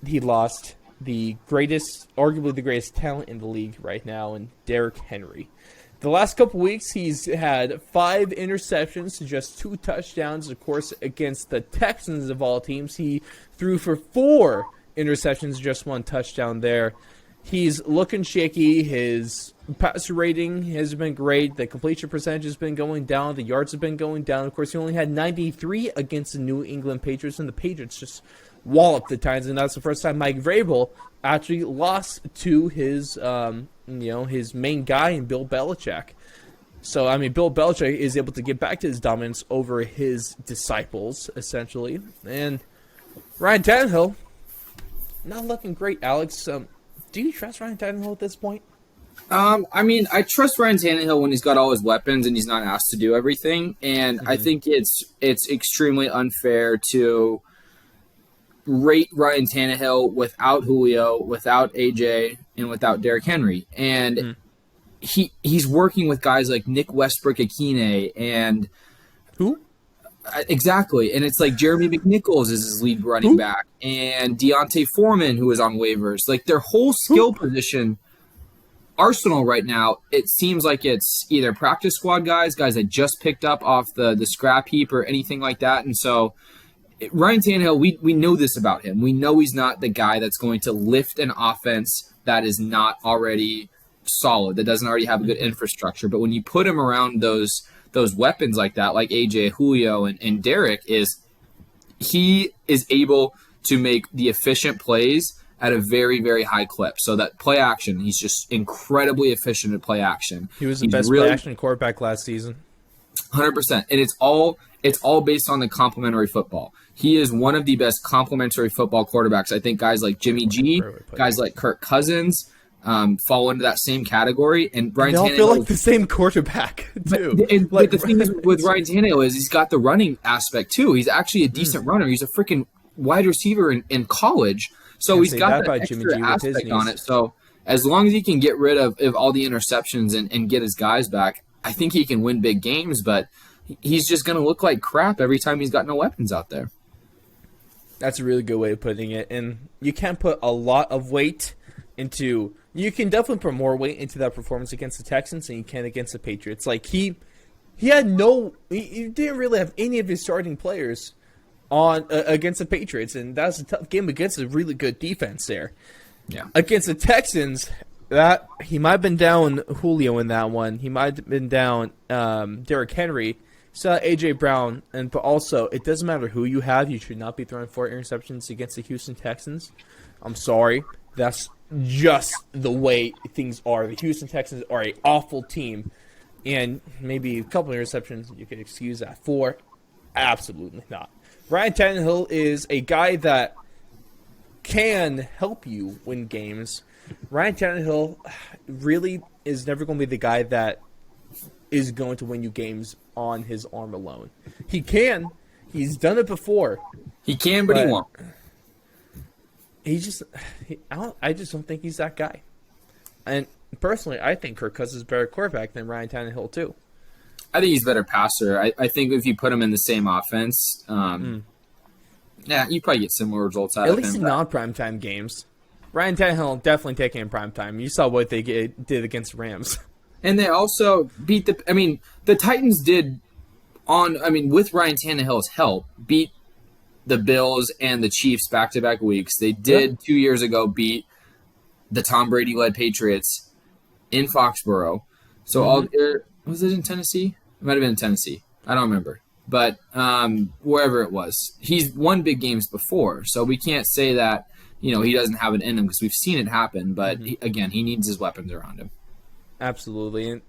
he lost arguably the greatest talent in the league right now, in Derrick Henry. The last couple weeks, he's had 5 interceptions to just 2 touchdowns. Of course, against the Texans of all teams, he threw for 4 interceptions, just 1 touchdown there. He's looking shaky. His passer rating has been great. The completion percentage has been going down. The yards have been going down. Of course, he only had 93 against the New England Patriots, and the Patriots just walloped the Titans. And that's the first time Mike Vrabel actually lost to his main guy in Bill Belichick. So, I mean, Bill Belichick is able to get back to his dominance over his disciples, essentially. And Ryan Tannehill, not looking great, Alex. Do you trust Ryan Tannehill at this point? I mean, I trust Ryan Tannehill when he's got all his weapons and he's not asked to do everything. And I think it's extremely unfair to rate Ryan Tannehill without Julio, without AJ, and without Derrick Henry. And he's working with guys like Nick Westbrook-Akine and who? Exactly. And it's like Jeremy McNichols is his lead running back, and Deontay Foreman, who is on waivers. Like, their whole skill position arsenal right now, it seems like it's either practice squad guys that just picked up off the scrap heap or anything like that. And so Ryan Tannehill, we know this about him. We know he's not the guy that's going to lift an offense that is not already solid, that doesn't already have a good infrastructure. But when you put him around those weapons like that, like AJ, Julio, and Derek, he is able to make the efficient plays at a very, very high clip. So that play action, he's just incredibly efficient at play action. He was the best play action quarterback last season. 100%. And it's all based on the complementary football. He is one of the best complementary football quarterbacks. I think guys like Jimmy G, guys like Kirk Cousins, fall into that same category. And Ryan they all Tannehill feel like the same quarterback, too. But the thing is with Ryan Tannehill is he's got the running aspect, too. He's actually a decent runner. He's a freaking wide receiver in college. So he's got that extra aspect on it. So as long as he can get rid of all the interceptions and get his guys back, I think he can win big games. But he's just going to look like crap every time he's got no weapons out there. That's a really good way of putting it. And you can't put a lot of weight into... You can definitely put more weight into that performance against the Texans than you can against the Patriots. Like, he didn't really have any of his starting players on against the Patriots, and that was a tough game against a really good defense there. Yeah. Against the Texans, that he might have been down Julio in that one. He might have been down Derrick Henry. So AJ Brown, but also it doesn't matter who you have. You should not be throwing 4 interceptions against the Houston Texans. I'm sorry, that's just the way things are. The Houston Texans are an awful team. and maybe a couple of interceptions, you could excuse that. 4, absolutely not. Ryan Tannehill is a guy that can help you win games. Ryan Tannehill really is never going to be the guy that is going to win you games on his arm alone. He can. He's done it before. He can, but he won't. I just don't think he's that guy. And personally, I think Kirk Cousins is a better quarterback than Ryan Tannehill too. I think he's a better passer. I think if you put him in the same offense, yeah, you probably get similar results out of him. At least in non-primetime games. Ryan Tannehill definitely taking in primetime. You saw what they did against Rams. And they also beat the Titans did with Ryan Tannehill's help, beat the Bills and the Chiefs back-to-back weeks. They did 2 years ago beat the Tom Brady-led Patriots in Foxborough. So was it in Tennessee? It might have been in Tennessee. I don't remember. But wherever it was. He's won big games before, so we can't say that he doesn't have it in him because we've seen it happen. But he needs his weapons around him. Absolutely, and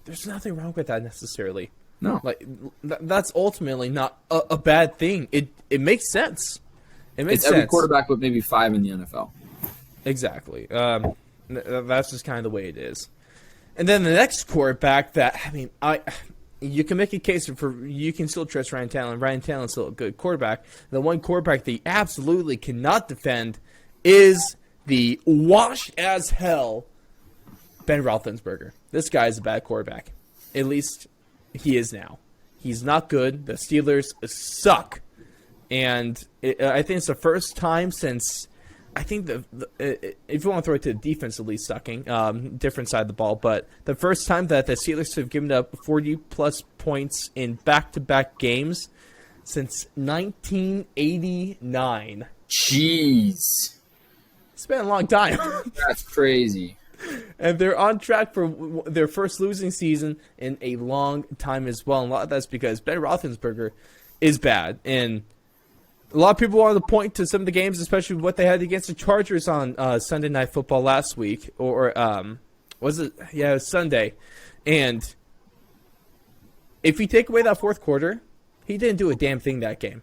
there's nothing wrong with that necessarily. No, that's ultimately not a bad thing. It makes sense. It's every quarterback with maybe 5 in the NFL. Exactly. That's just kind of the way it is. And then the next quarterback you can make a case for you can still trust Ryan Tannehill. Ryan Tannehill is still a good quarterback. The one quarterback that you absolutely cannot defend is the washed as hell Ben Roethlisberger. This guy is a bad quarterback. At least he is now. He's not good. The Steelers suck. And I think it's the first time since, I think, if you want to throw it to the defense, at least sucking, different side of the ball, but the first time that the Steelers have given up 40-plus points in back-to-back games since 1989. Jeez. It's been a long time. That's crazy. And they're on track for their first losing season in a long time as well. And a lot of that's because Ben Roethlisberger is bad. And a lot of people wanted to point to some of the games, especially what they had against the Chargers on Sunday Night Football last week. Or was it? Yeah, it was Sunday. And if you take away that fourth quarter, he didn't do a damn thing that game.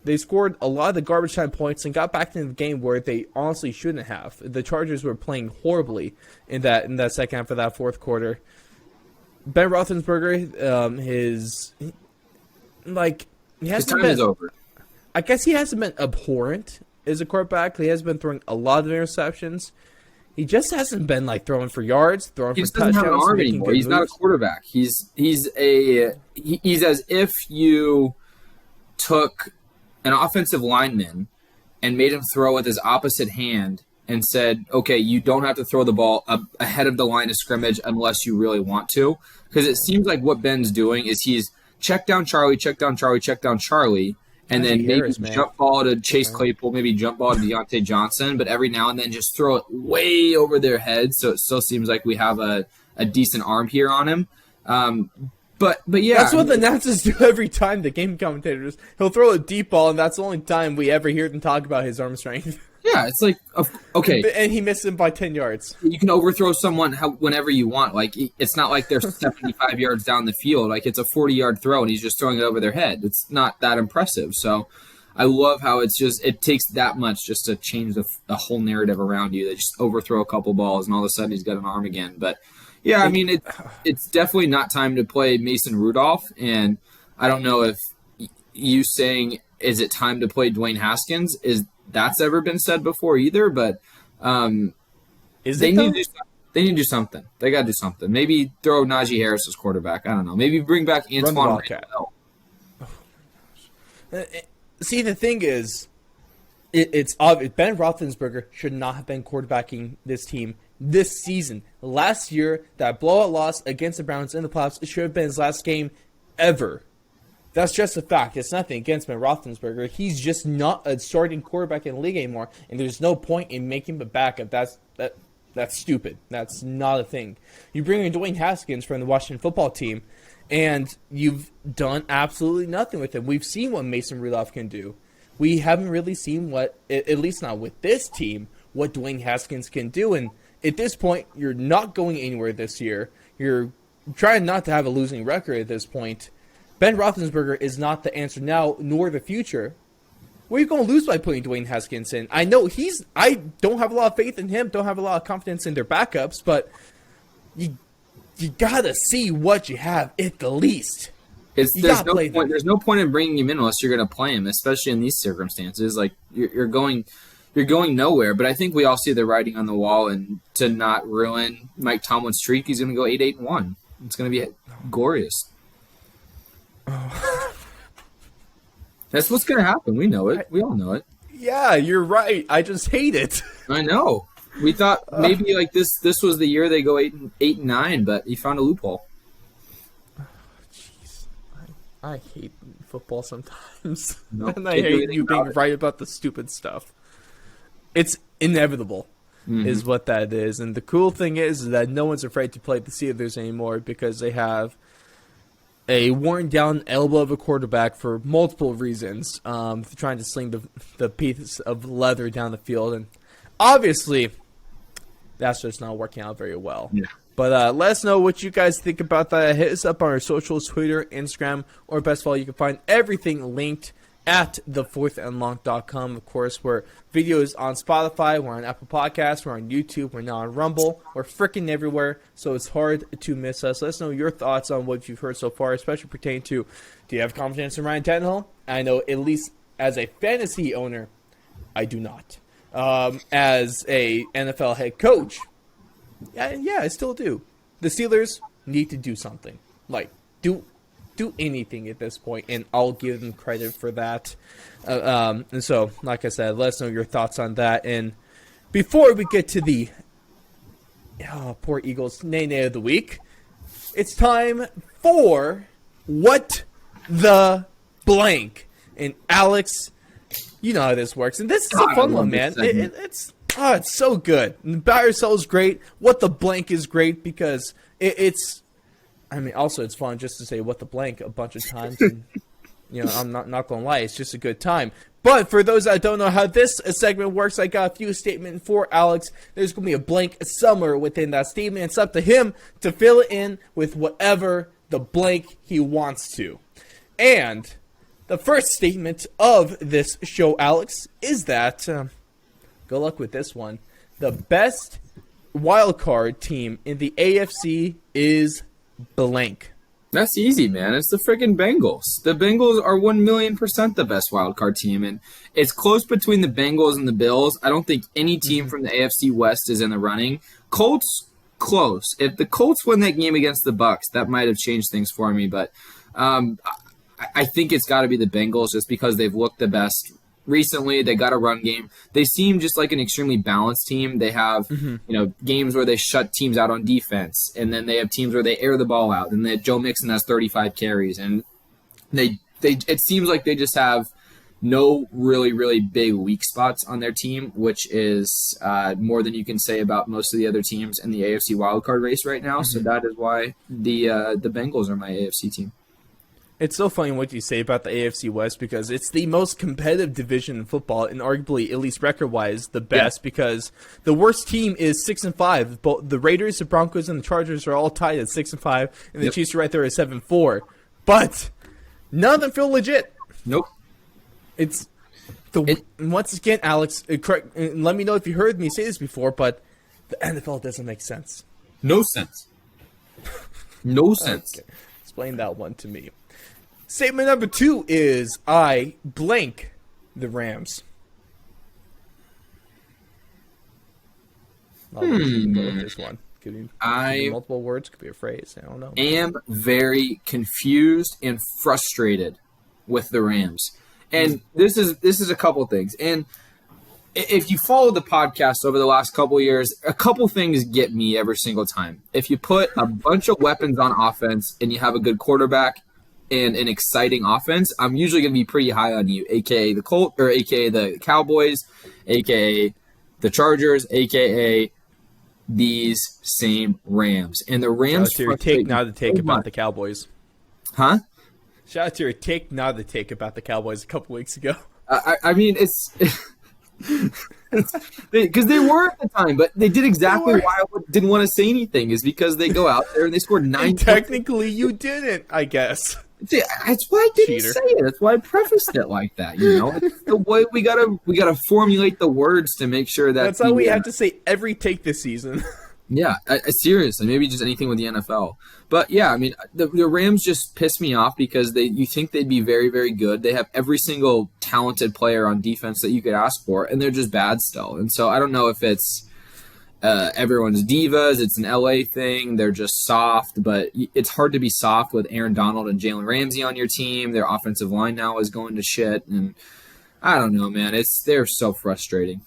They scored a lot of the garbage time points and got back into the game where they honestly shouldn't have. The Chargers were playing horribly in that second half of that fourth quarter. Ben Roethlisberger, his time is over. I guess he hasn't been abhorrent as a quarterback. He has been throwing a lot of interceptions. He just hasn't been throwing for yards, throwing for touchdowns. He doesn't have an arm anymore. He's not a quarterback. He's as if you took an offensive lineman and made him throw with his opposite hand and said, okay, you don't have to throw the ball ahead of the line of scrimmage unless you really want to. Because it seems like what Ben's doing is he's check down Charlie, check down Charlie, check down Charlie, and then maybe jump ball to Chase Claypool, maybe jump ball to Deontay Johnson, but every now and then just throw it way over their heads. So it still seems like we have a decent arm here on him. But yeah, that's what the announcers do every time. The game commentators, he'll throw a deep ball, and that's the only time we ever hear them talk about his arm strength. Yeah, it's like okay, and he missed him by 10 yards. You can overthrow someone whenever you want. It's not like they're 75 yards down the field. It's a 40-yard throw, and he's just throwing it over their head. It's not that impressive. So I love how it takes that much just to change the whole narrative around you. They just overthrow a couple balls, and all of a sudden he's got an arm again. But yeah, it's definitely not time to play Mason Rudolph, and I don't know if you saying, is it time to play Dwayne Haskins, that's ever been said before either, but they need to do something. They got to do something. Maybe throw Najee Harris as quarterback. I don't know. Maybe bring back Antoine Randall. See, the thing is, it's obvious. Ben Roethlisberger should not have been quarterbacking this team this season. Last year, that blowout loss against the Browns in the playoffs, it should have been his last game ever. That's just a fact. It's nothing against Ben Roethlisberger. He's just not a starting quarterback in the league anymore, and there's no point in making him a backup. That's stupid. That's not a thing. You bring in Dwayne Haskins from the Washington football team, and you've done absolutely nothing with him. We've seen what Mason Rudolph can do. We haven't really seen what, at least not with this team, what Dwayne Haskins can do. And at this point, you're not going anywhere this year. You're trying not to have a losing record at this point. Ben Roethlisberger is not the answer now, nor the future. Where are you going to lose by putting Dwayne Haskins in? I know I don't have a lot of faith in him, don't have a lot of confidence in their backups, but you got to see what you have at the least. There's no point in bringing him in unless you're going to play him, especially in these circumstances. Like you're going nowhere. But I think we all see the writing on the wall, and to not ruin Mike Tomlin's streak, he's going to go 8-8-1. It's going to be glorious. Oh. That's what's going to happen. We know it. We all know it. Yeah, you're right. I just hate it. I know. We thought maybe like this was the year they go 8-9, but he found a loophole. Jeez, I hate football sometimes, Nope. and I hate you being right about the stupid stuff. It's inevitable, is what that is. And the cool thing is that no one's afraid to play the Steelers anymore because they have a worn-down elbow of a quarterback for multiple reasons, trying to sling the piece of leather down the field. And obviously, that's just not working out very well. Yeah. But let us know what you guys think about that. Hit us up on our socials, Twitter, Instagram, or best of all, you can find everything linked at thefourthandlong.com. Of course, we're videos on Spotify, we're on Apple Podcasts, we're on YouTube, we're now on Rumble. We're freaking everywhere, so it's hard to miss us. Let us know your thoughts on what you've heard so far, especially pertaining to, do you have confidence in Ryan Tannehill? I know, at least as a fantasy owner, I do not. As a NFL head coach, yeah, I still do. The Steelers need to do something. Like, do anything at this point, and I'll give them credit for that. And so, like I said, let us know your thoughts on that. And before we get to the poor Eagles nay of the week, it's time for What the Blank. And Alex, you know how this works. And this is a fun one, man. It's so good. And Buy or Sell is great. What the Blank is great because it's fun just to say what the blank a bunch of times. And, I'm not going to lie. It's just a good time. But for those that don't know how this segment works, I got a few statements for Alex. There's going to be a blank somewhere within that statement. It's up to him to fill it in with whatever the blank he wants to. And the first statement of this show, Alex, is that, good luck with this one, the best wild card team in the AFC is blank. That's easy, man. It's the freaking Bengals. The Bengals are 1,000,000% the best wild card team, and it's close between the Bengals and the Bills. I don't think any team from the AFC West is in the running. Colts, close. If the Colts win that game against the Bucks, that might have changed things for me, but I think it's got to be the Bengals just because they've looked the best recently. They got a run game. They seem just like an extremely balanced team. They have, games where they shut teams out on defense, and then they have teams where they air the ball out, and then Joe Mixon has 35 carries, and it seems like they just have no really, really big weak spots on their team, which is more than you can say about most of the other teams in the AFC wildcard race right now. So that is why the Bengals are my AFC team. It's so funny what you say about the AFC West because it's the most competitive division in football and arguably, at least record-wise, the best because the worst team is 6-5. Both the Raiders, the Broncos, and the Chargers are all tied at 6-5, and the Chiefs are right there at 7-4. But none of them feel legit. Nope. Once again, Alex, let me know if you heard me say this before, but the NFL doesn't make sense. No sense. No sense. Okay. Explain that one to me. Statement number 2 is I blank the Rams. I'll go with this one. Could be multiple words, could be a phrase. I don't know. Am very confused and frustrated with the Rams. And this is a couple things. And if you follow the podcast over the last couple of years, a couple things get me every single time. If you put a bunch of weapons on offense and you have a good quarterback and an exciting offense, I'm usually going to be pretty high on you, aka the Colts, or aka the Cowboys, aka the Chargers, aka these same Rams. And the Rams. Shout out to your take, not the take about the Cowboys. Huh? Shout out to your take, not the take about the Cowboys a couple weeks ago. I mean, it's Because they were at the time, but they did exactly why I didn't want to say anything, is because they go out there and they scored 9 And technically, you didn't, I guess. That's why I didn't Cheater. say it. That's why I prefaced it like that. It's the way we gotta formulate the words to make sure that That's how we have to say every take this season. Yeah, seriously, maybe just anything with the NFL. But yeah, I mean, the Rams just piss me off because you think they'd be very, very good. They have every single talented player on defense that you could ask for, and they're just bad still. And so I don't know if it's everyone's divas, it's an LA thing, they're just soft, but it's hard to be soft with Aaron Donald and Jalen Ramsey on your team. Their offensive line now is going to shit, and I don't know, man. They're so frustrating.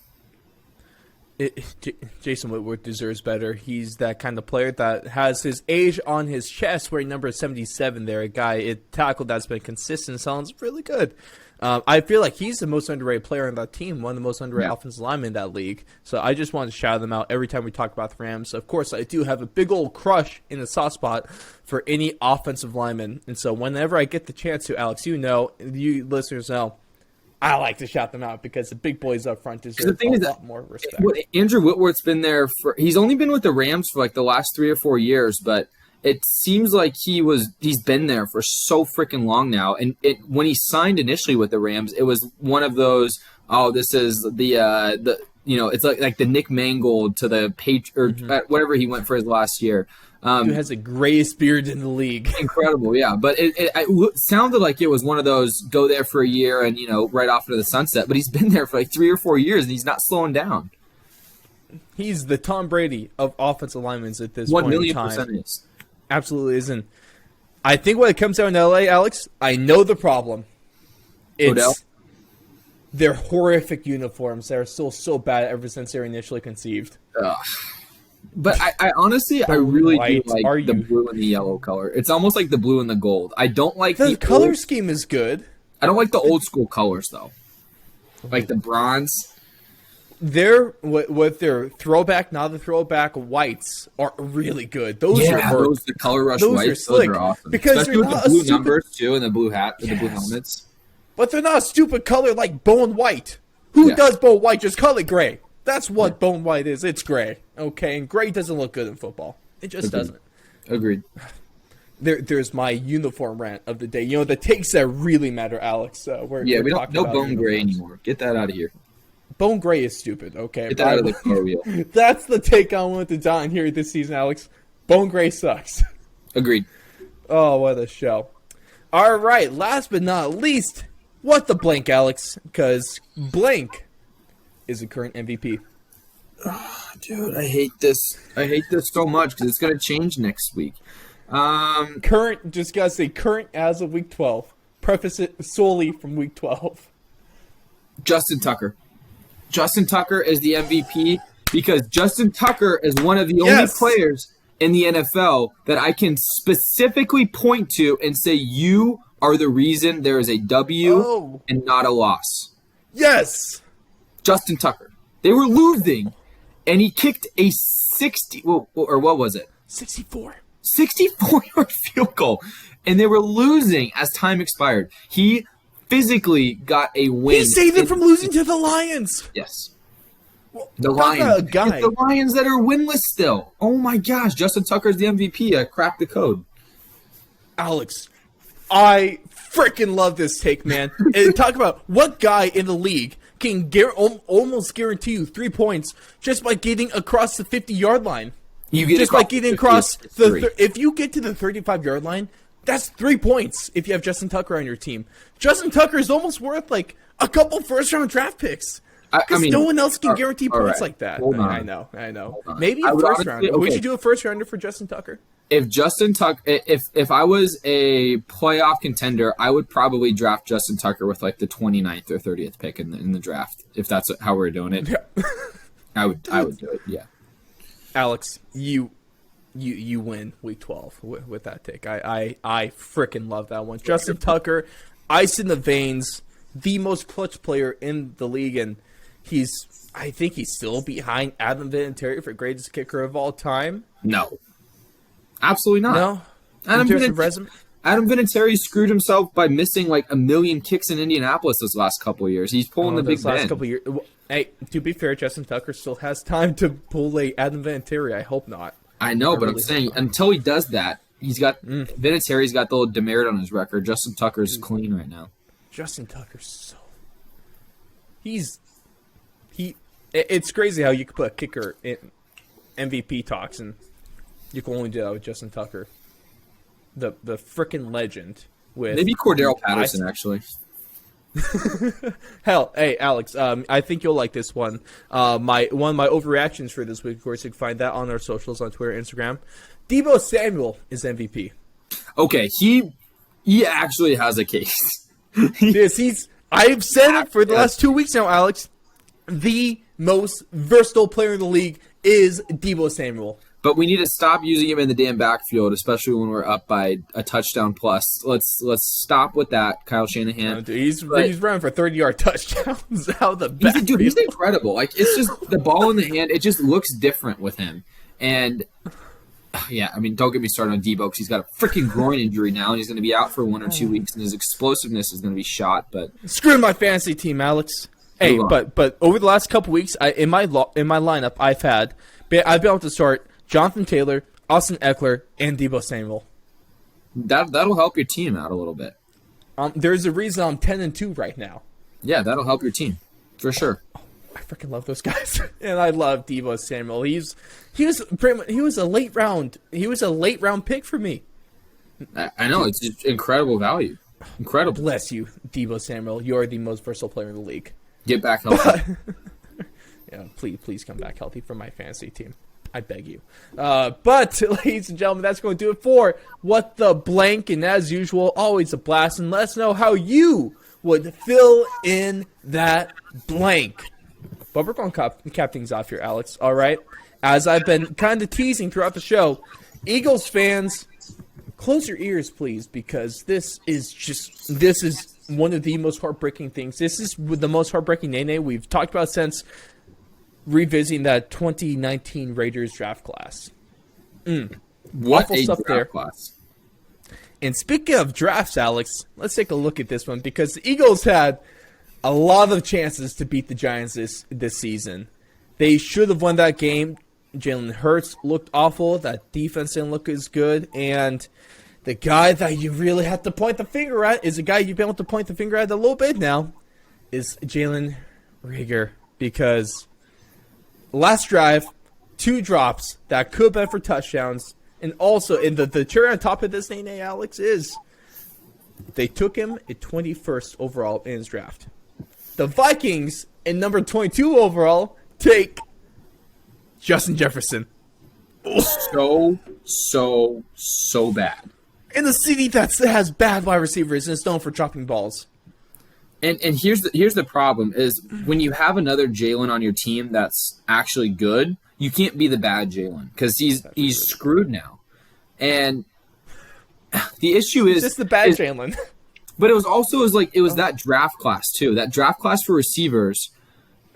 Jason Whitworth deserves better. He's that kind of player that has his age on his chest, wearing number 77 there. A guy, tackle that's been consistent, sounds really good. I feel like he's the most underrated player on that team, one of the most underrated offensive linemen in that league. So I just want to shout them out every time we talk about the Rams. Of course, I do have a big old crush in the soft spot for any offensive lineman. And so whenever I get the chance to, Alex, you listeners know, I like to shout them out because the big boys up front deserve a lot more respect. Andrew Whitworth's been there he's only been with the Rams for like the last 3 or 4 years, but it seems like he's been there for so freaking long now. And when he signed initially with the Rams, it was one of those, this is the it's like the Nick Mangold to the Patriots, or whatever he went for his last year. Who has the greatest beard in the league. Incredible, yeah. But it sounded like it was one of those go there for a year and, right off into the sunset. But he's been there for like 3 or 4 years, and he's not slowing down. He's the Tom Brady of offensive linemen at this point in time. 1,000,000% is. Absolutely isn't. I think when it comes down to LA, Alex, I know the problem. Odell? Their horrific uniforms that are still so bad ever since they were initially conceived. But I honestly, I really do white, like the blue and the yellow color. It's almost like the blue and the gold. I don't like the color scheme is good. I don't like the old school colors though, like the bronze. With their throwback, not the throwback whites are really good. Those are the color rush those whites. are slick those are awesome, because especially with not the blue stupid numbers too, and the blue hat, and the blue helmets. But they're not a stupid color like bone white. Who does bone white? Just call it gray. That's what bone white is. It's gray. Okay, and gray doesn't look good in football. It just doesn't. Agreed. There's my uniform rant of the day. The takes that really matter, Alex. We don't no bone gray anymore. Get that out of here. Bone gray is stupid. Okay, get that out of the car wheel. That's the take I want to die on here this season, Alex. Bone gray sucks. Agreed. Oh, what a show! All right, last but not least, what the blank, Alex? Because blank is the current MVP. Oh, dude, I hate this. I hate this so much because it's going to change next week. Current, just got to say current as of week 12. Preface it solely from week 12. Justin Tucker. Justin Tucker is the MVP because Justin Tucker is one of the only players in the NFL that I can specifically point to and say you are the reason there is a W and not a loss. Yes! Justin Tucker. They were losing, and he kicked a 60, or what was it? 64-yard field goal, and they were losing as time expired. He physically got a win. He saved them from losing to the Lions. Yes. Well, the Lions. It's the Lions that are winless still. Oh my gosh, Justin Tucker's the MVP. I cracked the code. Alex, I freaking love this take, man. And talk about what guy in the league can almost guarantee you 3 points just by getting across the 50-yard line. Just by getting across if you get to the 35-yard line, that's 3 points if you have Justin Tucker on your team. Justin Tucker is almost worth like a couple first-round draft picks. Because no one else can guarantee points like that. I know. Maybe a first-rounder. Okay. Would you do a first-rounder for Justin Tucker? If Justin Tucker, if I was a playoff contender, I would probably draft Justin Tucker with like the 29th or 30th pick in the draft. If that's how we're doing it, I would do it. Yeah, Alex, you win week 12 with that take. I freaking love that one. Justin Tucker, ice in the veins, the most clutch player in the league, and I think he's still behind Adam Vinatieri for greatest kicker of all time. No. Absolutely not. No? Adam Adam Vinatieri screwed himself by missing like a million kicks in Indianapolis this last couple of years. He's pulling the Big Ben. Last couple of years. Hey, to be fair, Justin Tucker still has time to pull a Adam Vinatieri. I hope not. I know, but I'm saying until he does that, he's got Vinatieri's got the little demerit on his record. Justin Tucker's clean right now. Justin Tucker's It's crazy how you could put a kicker in MVP talks, and you can only do that with Justin Tucker, the frickin' legend. With maybe Cordero Patterson actually. Hell, hey Alex, I think you'll like this one. One of my overreactions for this week, of course, you can find that on our socials on Twitter, Instagram. Deebo Samuel is MVP. Okay, he actually has a case. I've said it for the last 2 weeks now, Alex. The most versatile player in the league is Deebo Samuel. But we need to stop using him in the damn backfield, especially when we're up by a touchdown plus. Let's stop with that, Kyle Shanahan. Dude, he's running for 30-yard touchdowns out of the backfield. He's incredible. Like, it's just the ball in the hand. It just looks different with him. And yeah, I mean, don't get me started on Deebo because he's got a freaking groin injury now, and he's going to be out for 1 or 2 weeks, and his explosiveness is going to be shot. But screw my fantasy team, Alex. Hey, but over the last couple weeks, in my lineup, I've been able to start Jonathan Taylor, Austin Eckler, and Deebo Samuel. That'll help your team out a little bit. There's a reason I'm 10-2 right now. Yeah, that'll help your team for sure. I freaking love those guys, and I love Deebo Samuel. He was a late round pick for me. I know, it's just incredible value. Incredible. Bless you, Deebo Samuel. You are the most versatile player in the league. Get back healthy. Yeah, please come back healthy for my fantasy team. I beg you. But, ladies and gentlemen, that's going to do it for What the Blank. And as usual, always a blast. And let us know how you would fill in that blank. But we're going to cap things off here, Alex. All right? As I've been kind of teasing throughout the show, Eagles fans, close your ears, please, because this is one of the most heartbreaking things. This is the most heartbreaking nay we've talked about since revisiting that 2019 Raiders draft class. What awful a stuff draft there. class. And speaking of drafts, Alex, let's take a look at this one because the Eagles had a lot of chances to beat the Giants this season. They should have won that game. Jalen Hurts looked awful. That defense didn't look as good. And the guy that you really have to point the finger at is a guy you've been able to point the finger at a little bit now is Jalen Reagor, because last drive, 2 drops that could have been for touchdowns. And also, in the cherry on top of this, Alex, is they took him at 21st overall in his draft. The Vikings, in number 22 overall, take Justin Jefferson. So bad. In the city that has bad wide receivers and is known for dropping balls. And here's the problem is when you have another Jalen on your team that's actually good, you can't be the bad Jalen because he's screwed now. And the issue is just the bad Jalen. But it was also that draft class too. That draft class for receivers,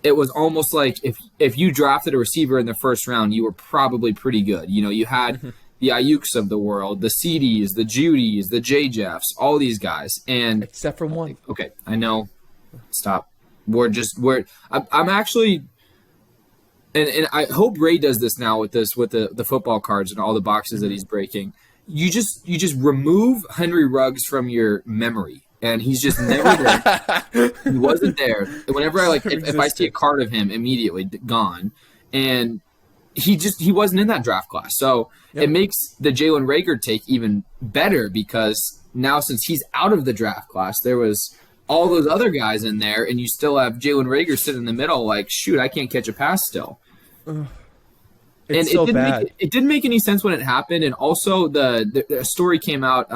it was almost like if you drafted a receiver in the first round, you were probably pretty good. You know, you had the Ayuks of the world, the CDs, the Judys, the J Jeffs, all these guys, and except for one. Okay, I know. Stop. I'm actually, and I hope Ray does this now with the football cards and all the boxes that he's breaking. You just remove Henry Ruggs from your memory, and he's just never there. He wasn't there. Whenever if I see a card of him, immediately gone, and he wasn't in that draft class. So It makes the Jalen Reagor take even better because now since he's out of the draft class, there was all those other guys in there, and you still have Jalen Reagor sitting in the middle like, shoot, I can't catch a pass still. It's so bad. It didn't make any sense when it happened, and also the story came out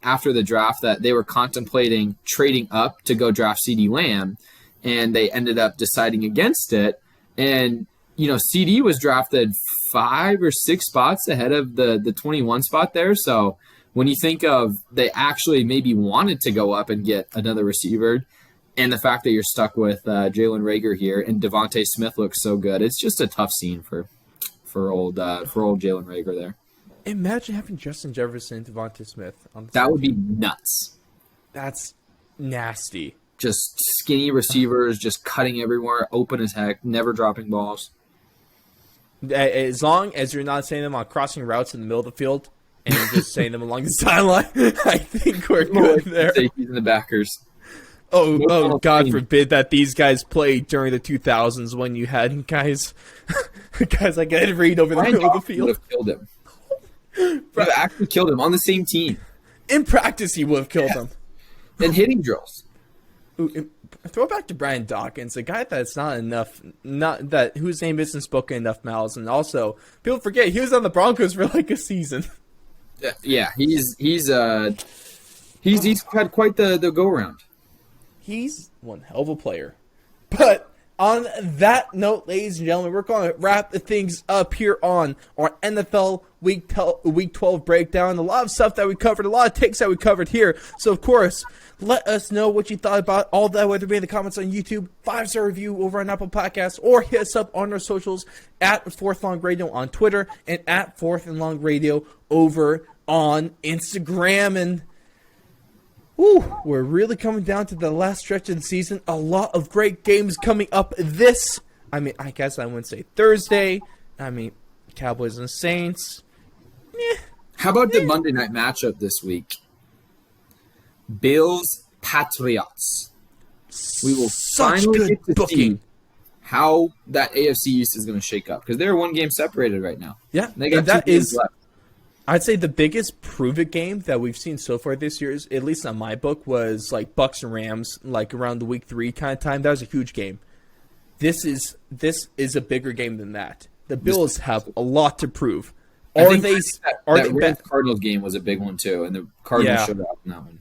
after the draft that they were contemplating trading up to go draft CeeDee Lamb, and they ended up deciding against it. And you know, CD was drafted 5 or 6 spots ahead of the 21 spot there. So when you think of they actually maybe wanted to go up and get another receiver, and the fact that you're stuck with Jalen Reagor here and Devontae Smith looks so good, it's just a tough scene for old Jalen Reagor there. Imagine having Justin Jefferson and Devontae Smith on the That same would be team. nuts. That's nasty. Just skinny receivers, just cutting everywhere, open as heck, never dropping balls. As long as you're not saying them on crossing routes in the middle of the field and you're just saying them along the sideline, I think we're good there. Safeties and the backers. Oh, God forbid that these guys played during the 2000s when you had guys like Ed Reed over the middle of the field. Would have killed him. Would have actually killed him on the same team. In practice, he would have killed him. And hitting drills. Ooh, throw back to Brian Dawkins, a guy that's whose name isn't spoken enough mouths, and also people forget he was on the Broncos for like a season. Yeah, he's had quite the go around. He's one hell of a player. But on that note, ladies and gentlemen, we're going to wrap things up here on our NFL Week 12 breakdown. A lot of stuff that we covered, a lot of takes that we covered here. So, of course, let us know what you thought about all that, whether it be in the comments on YouTube, 5-star review over on Apple Podcasts, or hit us up on our socials at 4th Long Radio on Twitter and at 4th and Long Radio over on Instagram. And we're really coming down to the last stretch of the season. A lot of great games coming up I guess I wouldn't say Thursday. Cowboys and Saints. How about the Monday night matchup this week? Bills, Patriots. We will finally get to see how that AFC East is going to shake up, because they're one game separated right now. Yeah, they got that 2 games left. I'd say the biggest prove-it game that we've seen so far this year, at least on my book, was like Bucks and Rams, like around the week 3 kind of time. That was a huge game. This is a bigger game than that. The Bills have a lot to prove. That Rams Cardinals game was a big one too, and the Cardinals showed up in that one.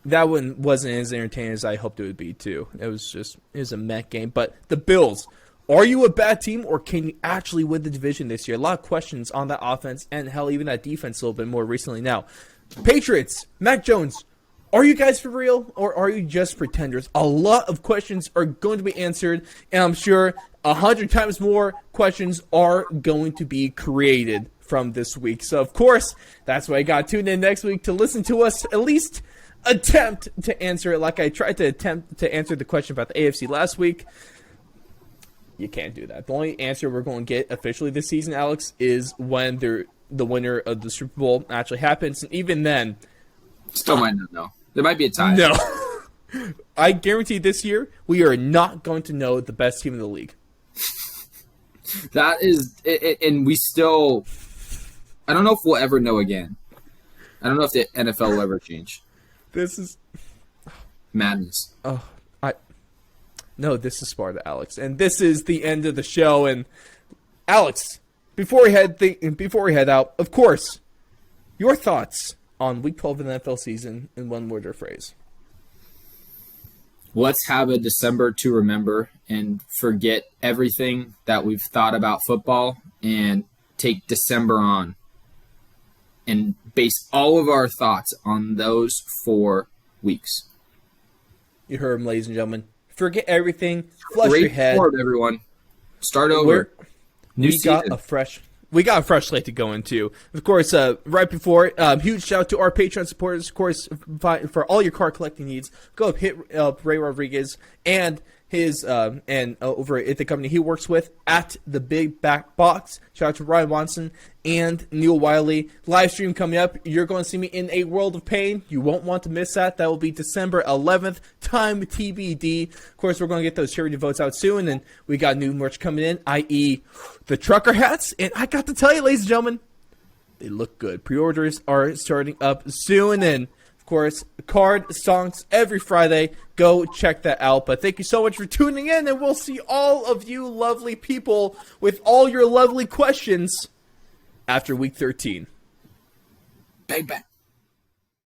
That one wasn't as entertaining as I hoped it would be too. It was a meh game. But the Bills, are you a bad team, or can you actually win the division this year? A lot of questions on that offense, and hell, even that defense a little bit more recently now. Patriots, Mac Jones, are you guys for real, or are you just pretenders? A lot of questions are going to be answered, and I'm sure 100 times more questions are going to be created from this week. So, of course, that's why I got tuned in next week to listen to us at least attempt to answer it like I tried to attempt to answer the question about the AFC last week. You can't do that. The only answer we're going to get officially this season, Alex, is when the winner of the Super Bowl actually happens. And even then, still might not know. There might be a tie. No. I guarantee this year we are not going to know the best team in the league. That is, and we still, I don't know if we'll ever know again. I don't know if the NFL will ever change. This is madness. No, this is Sparta, Alex, and this is the end of the show. And Alex, before we head out, of course, your thoughts on Week 12 of the NFL season in one word or phrase. Let's have a December to remember and forget everything that we've thought about football and take December on and base all of our thoughts on those 4 weeks. You heard him, ladies and gentlemen. Forget everything. Flush your head. Forward, everyone. Start over. We got a fresh slate to go into. Of course, right before, huge shout out to our Patreon supporters. Of course, for all your car collecting needs, go up, hit Ray Rodriguez and his over at the company he works with at the Big Back Box. Shout out to Ryan Watson and Neil Wiley. Live stream coming up. You're going to see me in a world of pain. You won't want to miss that. That will be December 11th. Time TBD. Of course, we're going to get those charity votes out soon, and we got new merch coming in, i.e. the trucker hats. And I got to tell you, ladies and gentlemen, they look good. Pre-orders are starting up soon, and of course, card songs every Friday. Go check that out. But thank you so much for tuning in, and we'll see all of you lovely people with all your lovely questions after Week 13. Bang, bang.